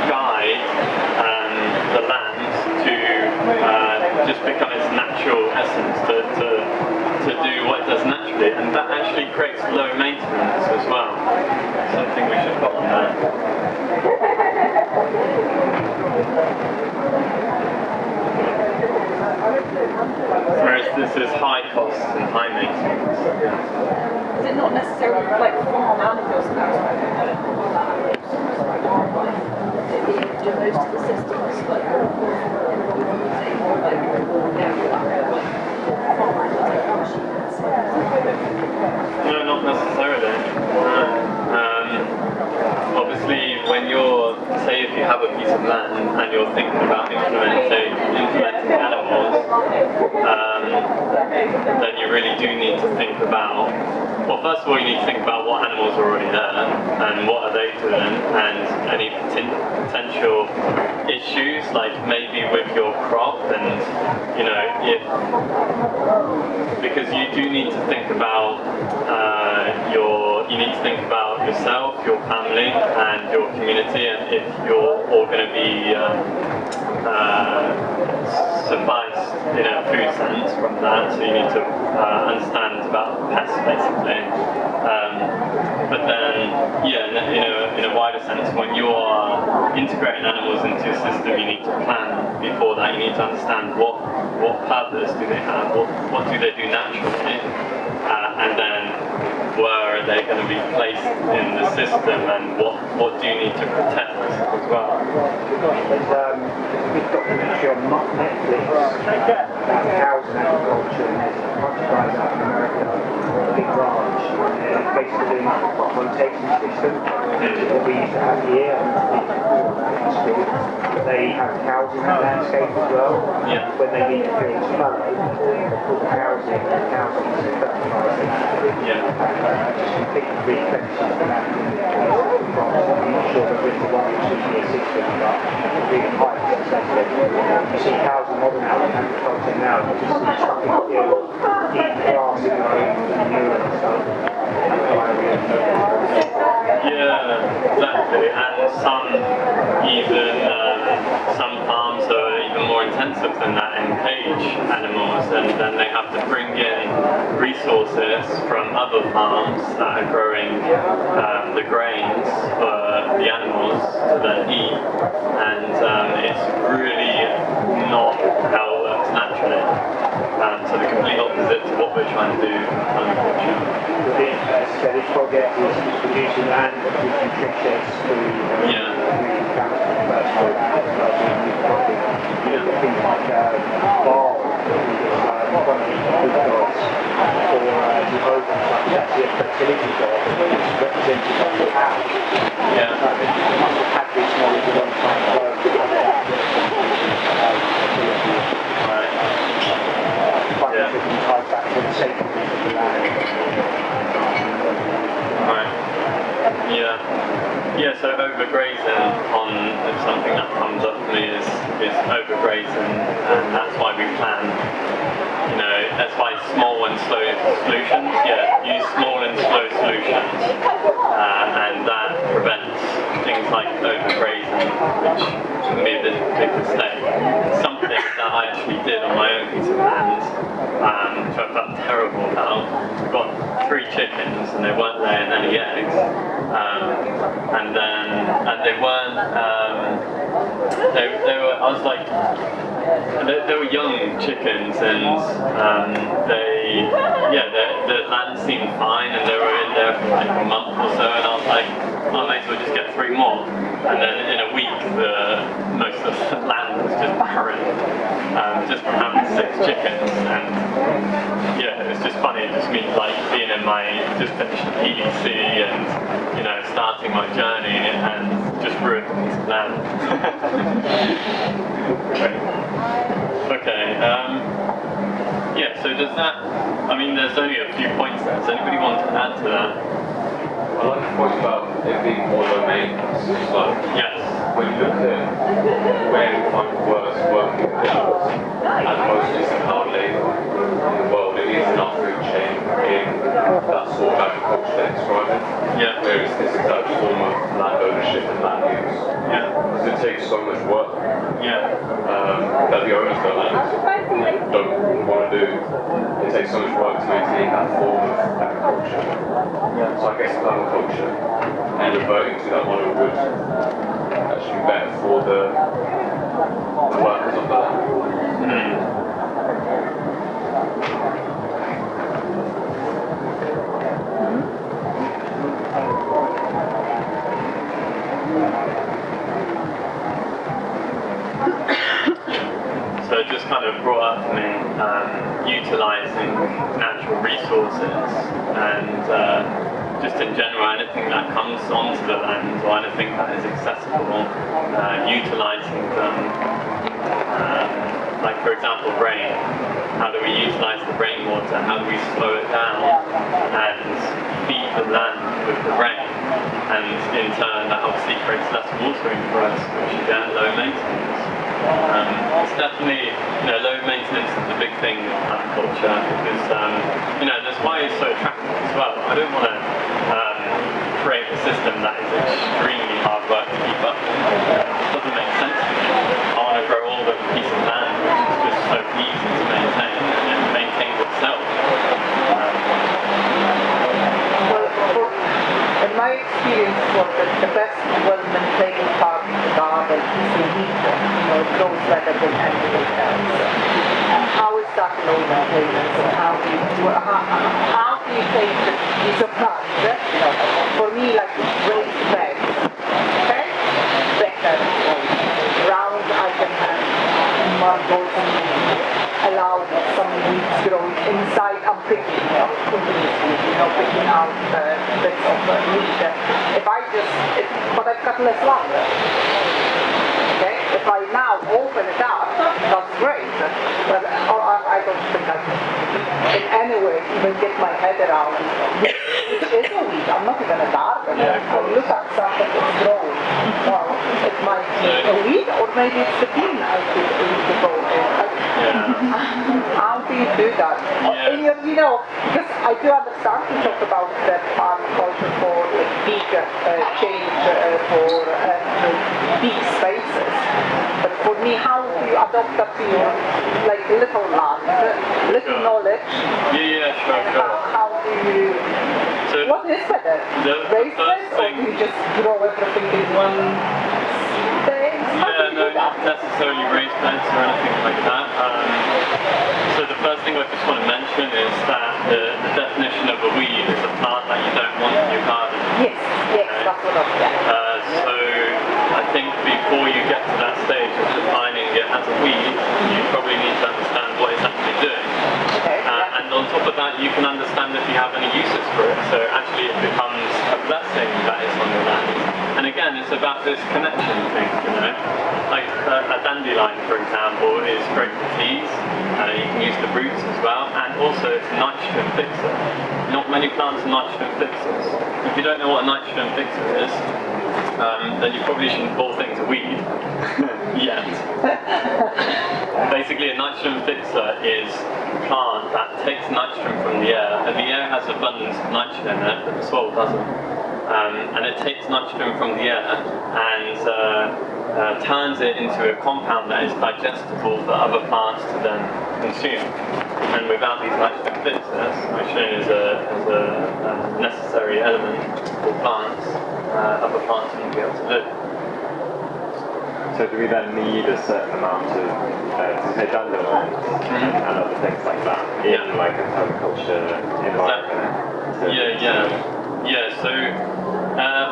guide the land to just become its natural essence, to do what it does naturally, and that actually creates low maintenance as well. Something we should put on there. Whereas this is high cost and high maintenance. Is it not necessarily farm animals now? Do most of the systems No, not necessarily. Obviously, when have a piece of land and you're thinking about implementing animals, then you really do need to think about, well, first of all, you need to think about what animals are already there and what are they doing, and any potential issues, like maybe with your crop, and because you do need to think about you need to think about yourself, your family, and your community, and if you're all going to be sufficed in a food sense from that, so you need to understand about pests basically. But then, in a wider sense, when you are integrating animals into your system, you need to plan before that. You need to understand what purpose do they have, what do they do naturally, and then where are they going to be placed in the system, and what do you need to protect as well. There's a big documentary on Netflix about cows and agriculture, and there's a bunch of guys out in America, a big ranch, basically doing a plantation system, what we used to have here, they have cows in that landscape as well. Yeah. When they leave the fields fallow, they put the cows in, and the cows eat the fertilizer. Yeah. Just completely replenishing the land. I'm not sure whether it's the one which is the system, but really high success level. You see cows in modern agriculture now, you just see stuck in the field, eating grass in their own manure and stuff. Yeah, exactly. And some farms are even more intensive than that and cage animals, and then they have to bring in resources from other farms that are growing the grains for the animals to then eat, and it's really not how it works naturally. So the complete opposite to what we're trying to do in permaculture. So this project is producing land with nutritious food, things like bark, one of these food gods, or Jehovah, it's actually a fertility god, which is represented by the cow. Yeah. They must have had this knowledge a long time ago. Yeah. Ties back to the sacredness of the land. Right. Yeah. Yeah, so overgrazing on something that comes up for me is overgrazing, and that's why we plan. That's why small and slow solutions. Yeah, use small and slow solutions, and that prevents things like overgrazing, which can be a big mistake. Something that I actually did on my own piece of land, which I felt terrible about. I got 3 chickens and they weren't laying any eggs, and they weren't. They were. I was like. They were young chickens, and the land seemed fine, and they were in there for like a month or so, and I was like, I may as well just get 3 more. And then in a week, most of the land was just barren, just from having 6 chickens. And yeah, it's just funny, just me like being in just finished the PDC and starting my journey, and just ruined a piece of land. Okay, yeah, so does that, there's only a few points there. Does anybody want to add to that? I like the point about it being more low maintenance. It's like, yes. When you look at where we find worse working conditions, and mostly hard labour in the world, it is not food chain in that sort of agriculture they're describing. Yeah. Whereas this exact form of land ownership and land use. Yeah. Because it takes so much work. Yeah. That the owners don't want to do. It takes so much work to maintain that form of agriculture. Yeah. So I guess permaculture and reverting to that model would actually be better for the workers of the land. So it just kind of brought up for me utilising natural resources, and just in general, anything that comes onto the land or anything that is accessible, utilising them. Like for example, rain. How do we utilise the rainwater? How do we slow it down and feed the land with the rain? And in turn, that obviously creates less watering for us, which again, low maintenance. It's definitely, low maintenance is a big thing in permaculture because, that's why it's so attractive as well. I don't want to create a system that is extremely hard work to keep up. It doesn't make sense to me. I want to grow all over a piece of land, which is just so easy to maintain, and it maintains itself. In my experience, the best well-maintained part of the garden is the weed. It grows better than anything else. How is that low maintenance, and how do you take the piece of plant? For me, like raised beds, okay? Better. Round, I can have marbles and allow some weeds growing inside. I'm picking continuously, picking out bits of weed. But I've got less land. Okay? If I now open it up, that's great. But I don't think I can in any way even get my head around which is a weed. I'm not even a gardener. I look at something that's growing. Well, it might be a weed, or maybe it's the bean I could go in. How do you do that? Because I do understand you talk about the permaculture for the big change for big spaces. But for me, how do you adopt that to your little land, little knowledge? Sure. How do you? What is better? Raise beds, or do you just grow everything in one space? Not necessarily raised beds or anything like that. So the first thing I just want to mention is that the definition of a weed is a plant that you don't want in your garden. Yes, that's what I'm saying. So I think before you get to that stage of defining it as a weed, you probably need to understand what it's actually doing. And on top of that, you can understand if you have any uses for it. So actually it becomes a blessing that is on your land. And again, it's about this connection thing, Like a dandelion, for example, is great for teas. You can use the roots as well. And also it's a nitrogen fixer. Not many plants are nitrogen fixers. If you don't know what a nitrogen fixer is, then you probably shouldn't call things a weed yet. Basically, a nitrogen fixer is a plant that takes nitrogen from the air, and the air has abundance of nitrogen in it, but the soil doesn't. And it takes nitrogen from the air and turns it into a compound that is digestible for other plants to then consume. And without these nitrogen fixers, nitrogen is a necessary element for plants, other plants won't be able to live. So do we then need a certain amount of say dandelions and other things like that in like a permaculture environment? So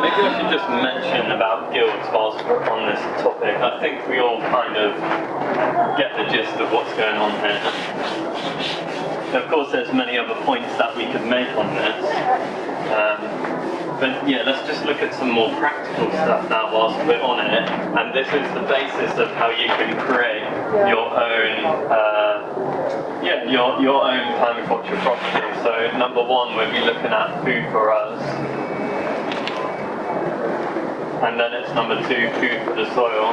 maybe I should just mention about guilds whilst we're on this topic. I think we all kind of get the gist of what's going on here. Of course, there's many other points that we could make on this. But let's just look at some more practical stuff now whilst we're on it. And this is the basis of how you can create your own, your own permaculture property. So number one, we'll be looking at food for us. And then it's number two, food for the soil.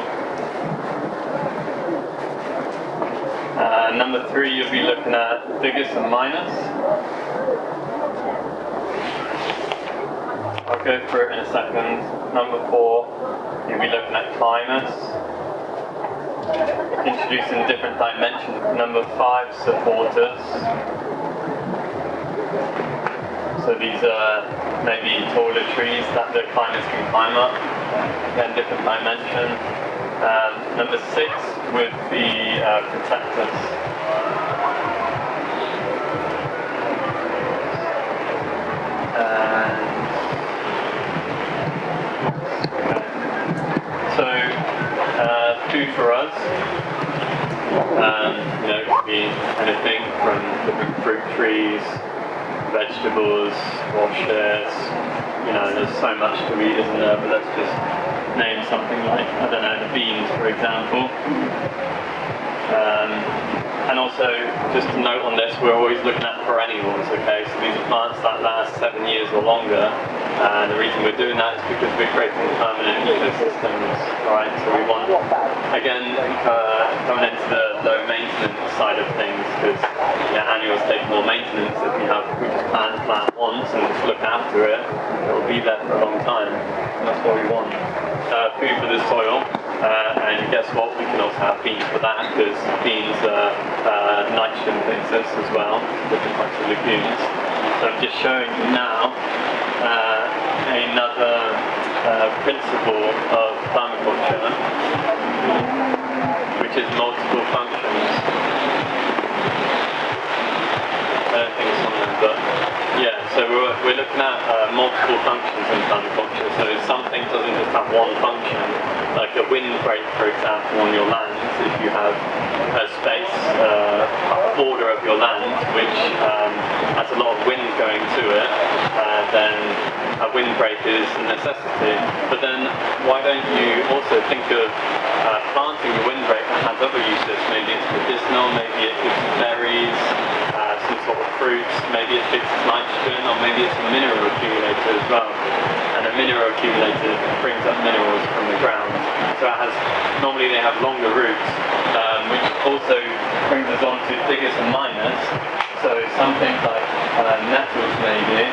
Number three, you'll be looking at biggest and minus. I'll go through it in a second. Number four, you'll be looking at climates, introducing different dimensions. Number five, supporters. So these are maybe taller trees that the climbers can climb up, again different dimension. Number six would be protectors. So food for us, it could be anything from different fruit trees, vegetables, squashes, you know, there's so much to eat, isn't there? But let's just name something like, I don't know, the beans, for example. And also, just to note on this, we're always looking at perennials, okay? So these are plants that last 7 years or longer. And the reason we're doing that is because we're creating permanent ecosystems, right? So we want, again, coming into the low maintenance side of things, because annuals take more maintenance. If we just plant once and just look after it, it'll be there for a long time. And that's what we want. Food for the soil. And guess what? We can also have beans for that, because beans are nitrogen fixers as well, different types of legumes. So I'm just showing you now another principle of permaculture, which is multiple functions. I don't think it's on there, but yeah, so we're looking at multiple functions in permaculture. So something doesn't just have one function, like a windbreak, for example, on your land. If you have a space, a border of your land which has a lot of wind going to it, then a windbreak is a necessity. But then why don't you also think of planting a windbreak that has other uses? Maybe it's medicinal, maybe it gives berries, some sort of fruits, maybe it fixes nitrogen, or maybe it's a mineral accumulator as well. And a mineral accumulator brings up minerals from the ground. So normally they have longer roots, which also brings us on to biggest and minors. So something like nettles maybe,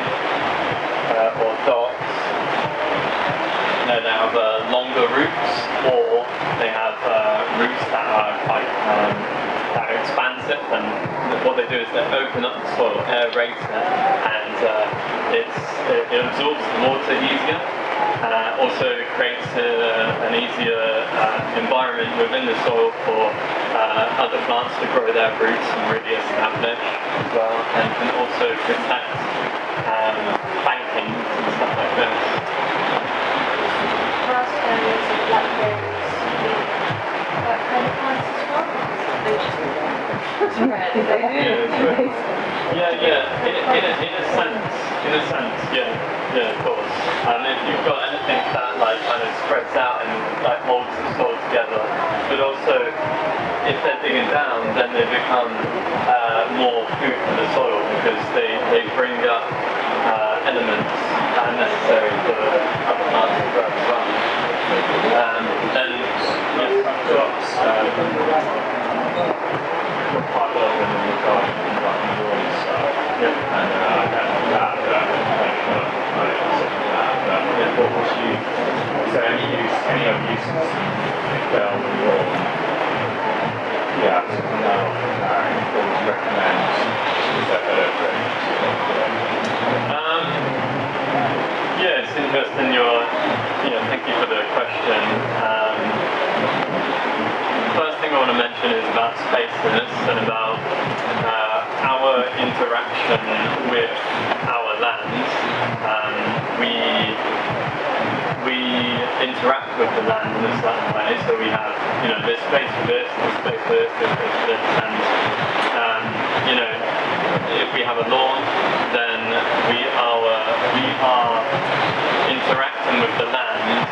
or docks, they have longer roots, or they have roots that are quite that are expansive, and what they do is they open up the soil, aerate it, and it absorbs the water easier. Also creates an easier environment within the soil for other plants to grow their roots and really establish as well, and can also protect bankings and stuff like this. Raspberries and blackberries, that kind of plants as well? They just in a sense, yeah, of course. And if you've got anything that like kind of spreads out and like holds the soil together, but also if they're digging down, then they become more food for the soil, because they bring up elements that are necessary for other plants to grow as well. Then quite a lot of them in the garden, like noise stuff. Yeah. And what was you? Is there any other uses you felt or what would you recommend? Is that better for yeah, it's interesting. Thank you for the question. First thing I want to mention is about spaces and about our interaction with our lands. We interact with the land in a certain way, so we have, this space for this, this space for this, this space for this, and if we have a lawn, then we are interacting with the land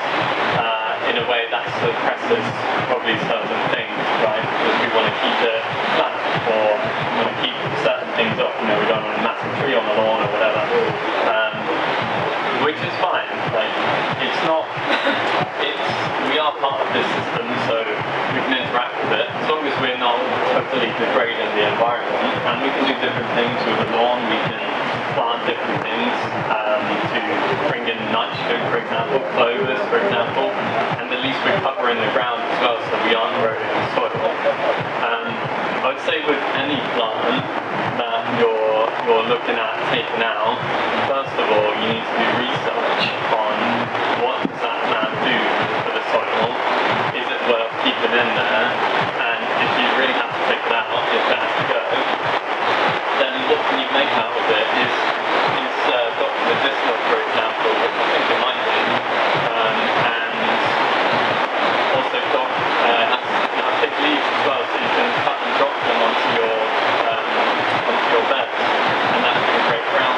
in a way that suppresses probably certain things, right? Because we want to keep it flat, or we want to keep certain things off. We don't want a massive tree on the lawn or whatever, which is fine. Like, we are part of this system, so we can interact with it as long as we're not totally degrading the environment. And we can do different things with the lawn. We can plant different things to bring in nitrogen, for example, clovers, for example, and at least we're covering the ground as well, so we aren't eroding the soil. I would say with any plant that you're looking at taking out, first of all, you need to do research on what does that plant do for the soil. Is it worth keeping in there? And if you really have to take it out, if it has to go, then what can you make out of it is Dr. Medicinal, for example, which I think it might be, and also has thick leaves as well, so you can cut and drop them onto your beds, and that's a great ground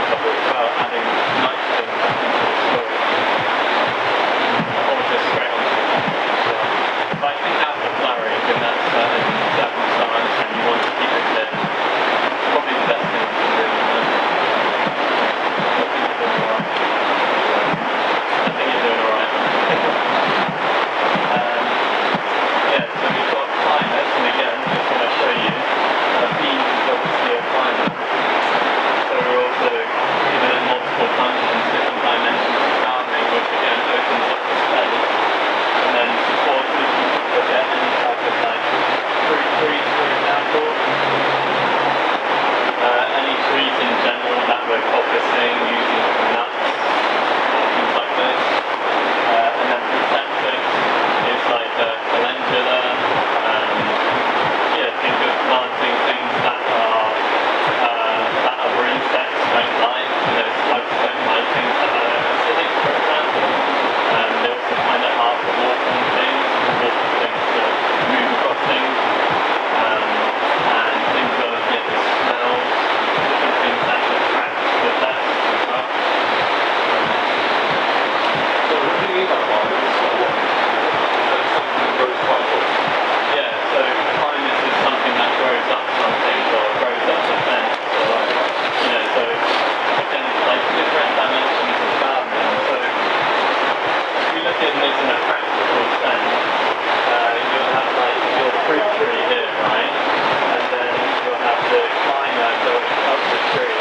fruit tree here, right? And then you'll have the climber going up the tree,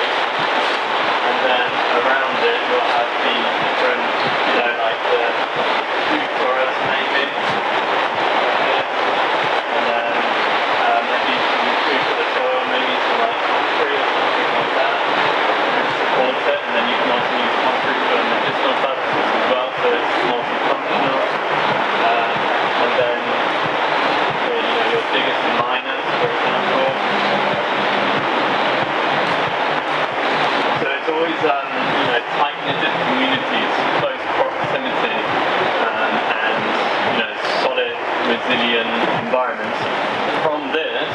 and then around it you'll have the different, like the food forest maybe, and then maybe some food for the soil, maybe some like concrete or something like that, which supports it, and then you can also use concrete for medicinal purposes as well, so it's multifunctional. And then your biggest miners, for example. So it's always tight-knitted communities, close proximity, and solid, resilient environments. From this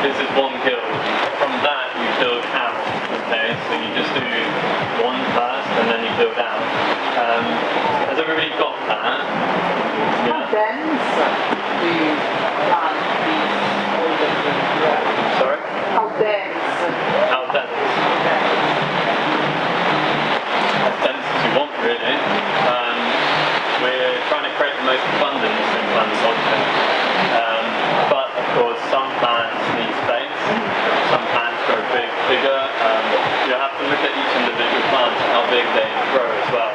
is one guild. From that you build out. Okay, so you just do one first, and then you build out. Has everybody got that? How dense do you plant these all different? Sorry? How dense? How dense? As dense as you want, really. We're trying to create the most abundance in permaculture. But of course, some plants need space. Some plants grow bigger. You have to look at each individual plant and how big they grow as well.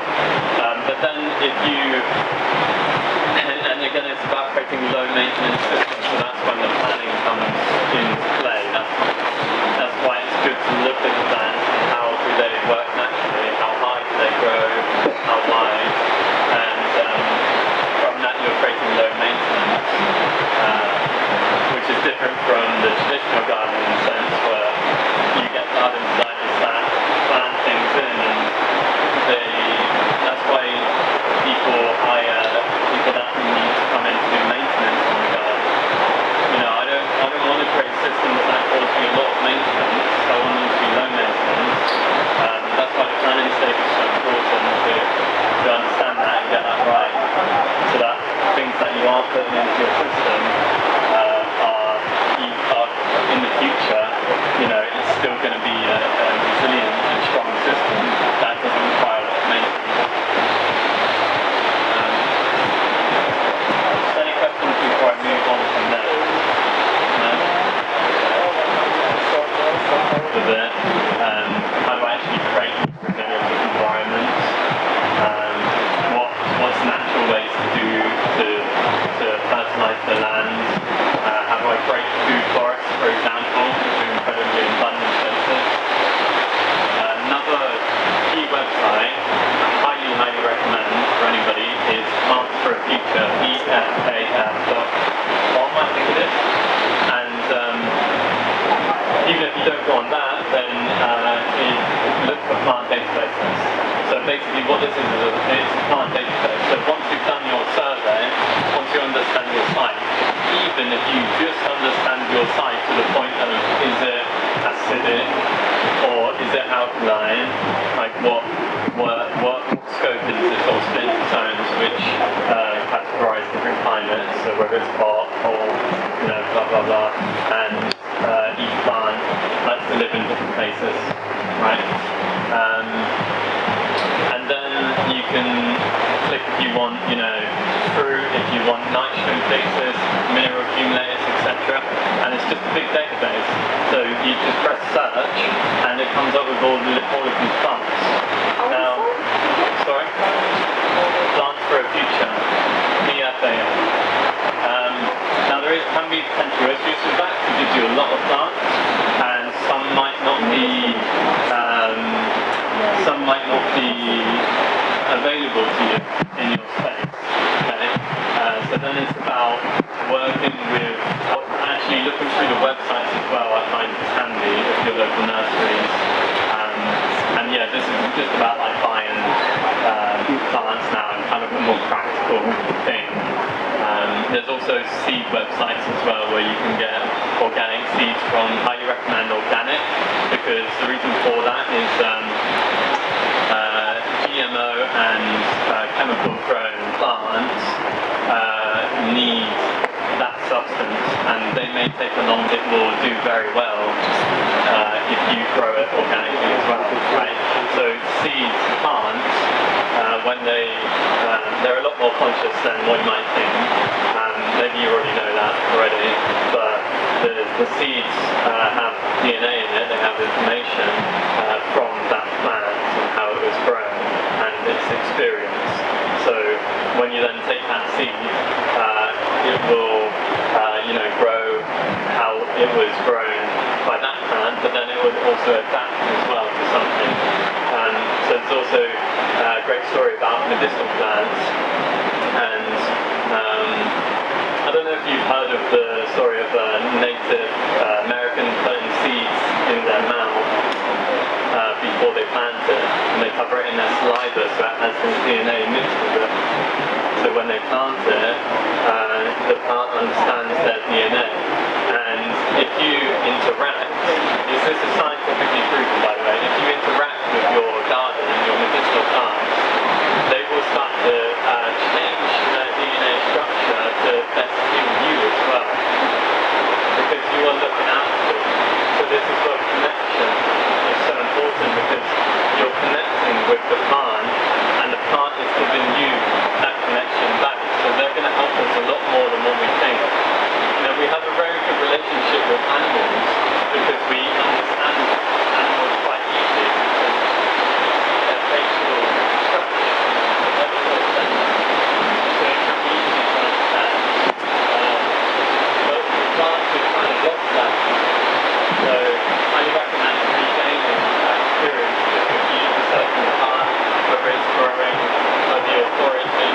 But then if you and again, it's about creating low maintenance systems, so that's when the planning comes into play. That's why it's good to look at the plants and how do they work naturally, how high do they grow, how wide, and from that you're creating low maintenance, which is different from the traditional garden in the sense where you get garden designers that plant things in, and that's why people hire people that need to come in to do maintenance on the garden. I don't want to create systems that cause me a lot of maintenance. I want them to be low maintenance. That's why the planning stage is so important to understand that and get that right, so that things that you are putting into your system are in the future. It's still going to be a resilient and strong system that doesn't require a lot of maintenance. Any questions before I move on from there? No? With it, how do I actually create regenerative environments? What's natural ways to fertilize the land? How do I create food forests, for example, which are incredibly abundant places? Another key website I highly recommend for anybody is Plants for a Future, PFAF.com, I think it is. And even if you don't go on that, then look for plant databases. So basically what this is it's a plant database. So once you've done your survey, once you understand your site, even if you just understand your site to the point of is it acidic or is it alkaline, like what scope is this all split into zones which categorize different climates, so whether it's hot, cold, blah blah blah, and each plant likes to live in different places, right? And then you can click if you want, fruit, if you want nitrogen fixes, mineral accumulators, etc. And it's just a big database. So you just press search, and it comes up with all of these plants. Now, sorry, Plants for a Future, PFAF. Now there can be potential issues with that. It gives you a lot of plants, and some might not be available to you in your space. Okay? So then it's about working with, actually looking through the websites as well. I find it's handy of your local nurseries. And yeah, this is just about like buying plants now and kind of a more practical thing. There's also seed websites as well where you can get organic seeds from. Highly recommend organic, because the reason for that is GMO and chemical grown plants need that substance, and they may take a long bit or do very well if you grow it organically as well, right? So seeds, plants, when they're a lot more conscious than what you might think. Maybe you already know that already. the seeds have DNA in it, they have information from that plant and how it was grown and its experience. So when you then take that seed, it will grow how it was grown by that plant, but then it would also adapt as well to something. So there's also a great story about medicinal plants, and I don't know if you've heard of the story of a Native American putting seeds in their mouth before they plant it, and they cover it in their saliva so it has some DNA mixed with it. So when they plant it, the plant understands their DNA, and if you interact, this is scientifically proven by the way, if you interact with your garden and your medicinal plants, they will start to change their DNA structure to best suit you as well, because you are looking out for them. So this is where connection is so important, because you're connecting with the plant, and the plant is giving you that connection back. So they're going to help us a lot more than what we think. We have a very good relationship with animals because we understand animals quite easily, because their facial structure never makes sense. So it can be easy to understand. But the plants have kind of lost that. So I recommend regaining that experience with you selecting the plant, whether it's growing, whether you're foraging,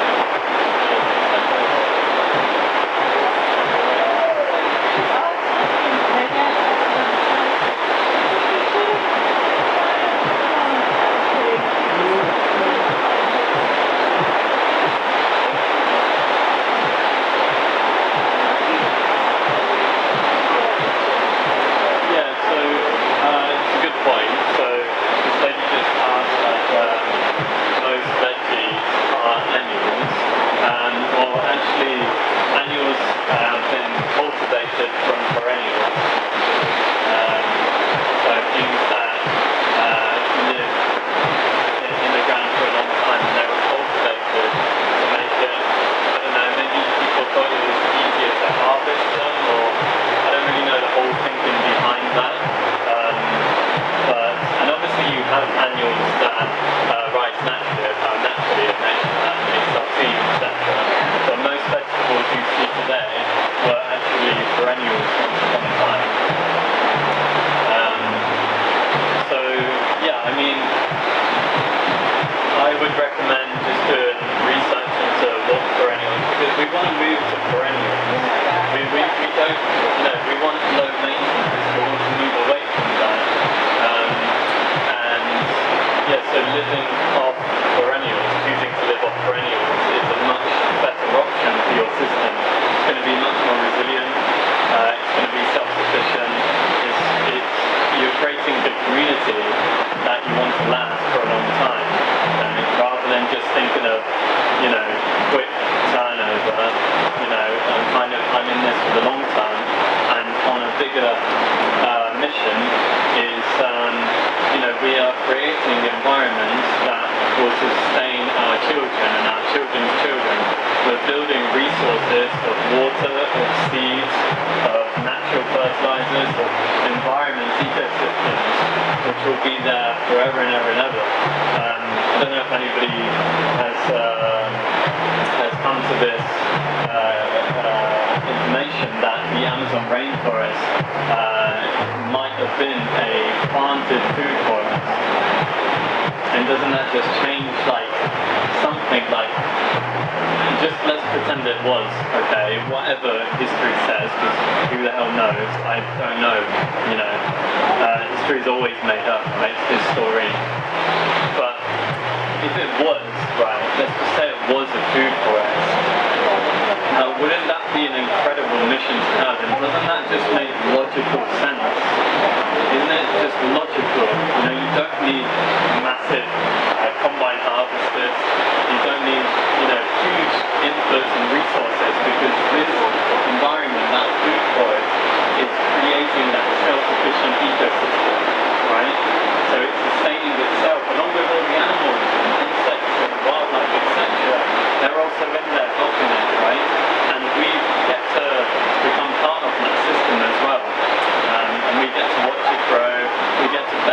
you get to watch it grow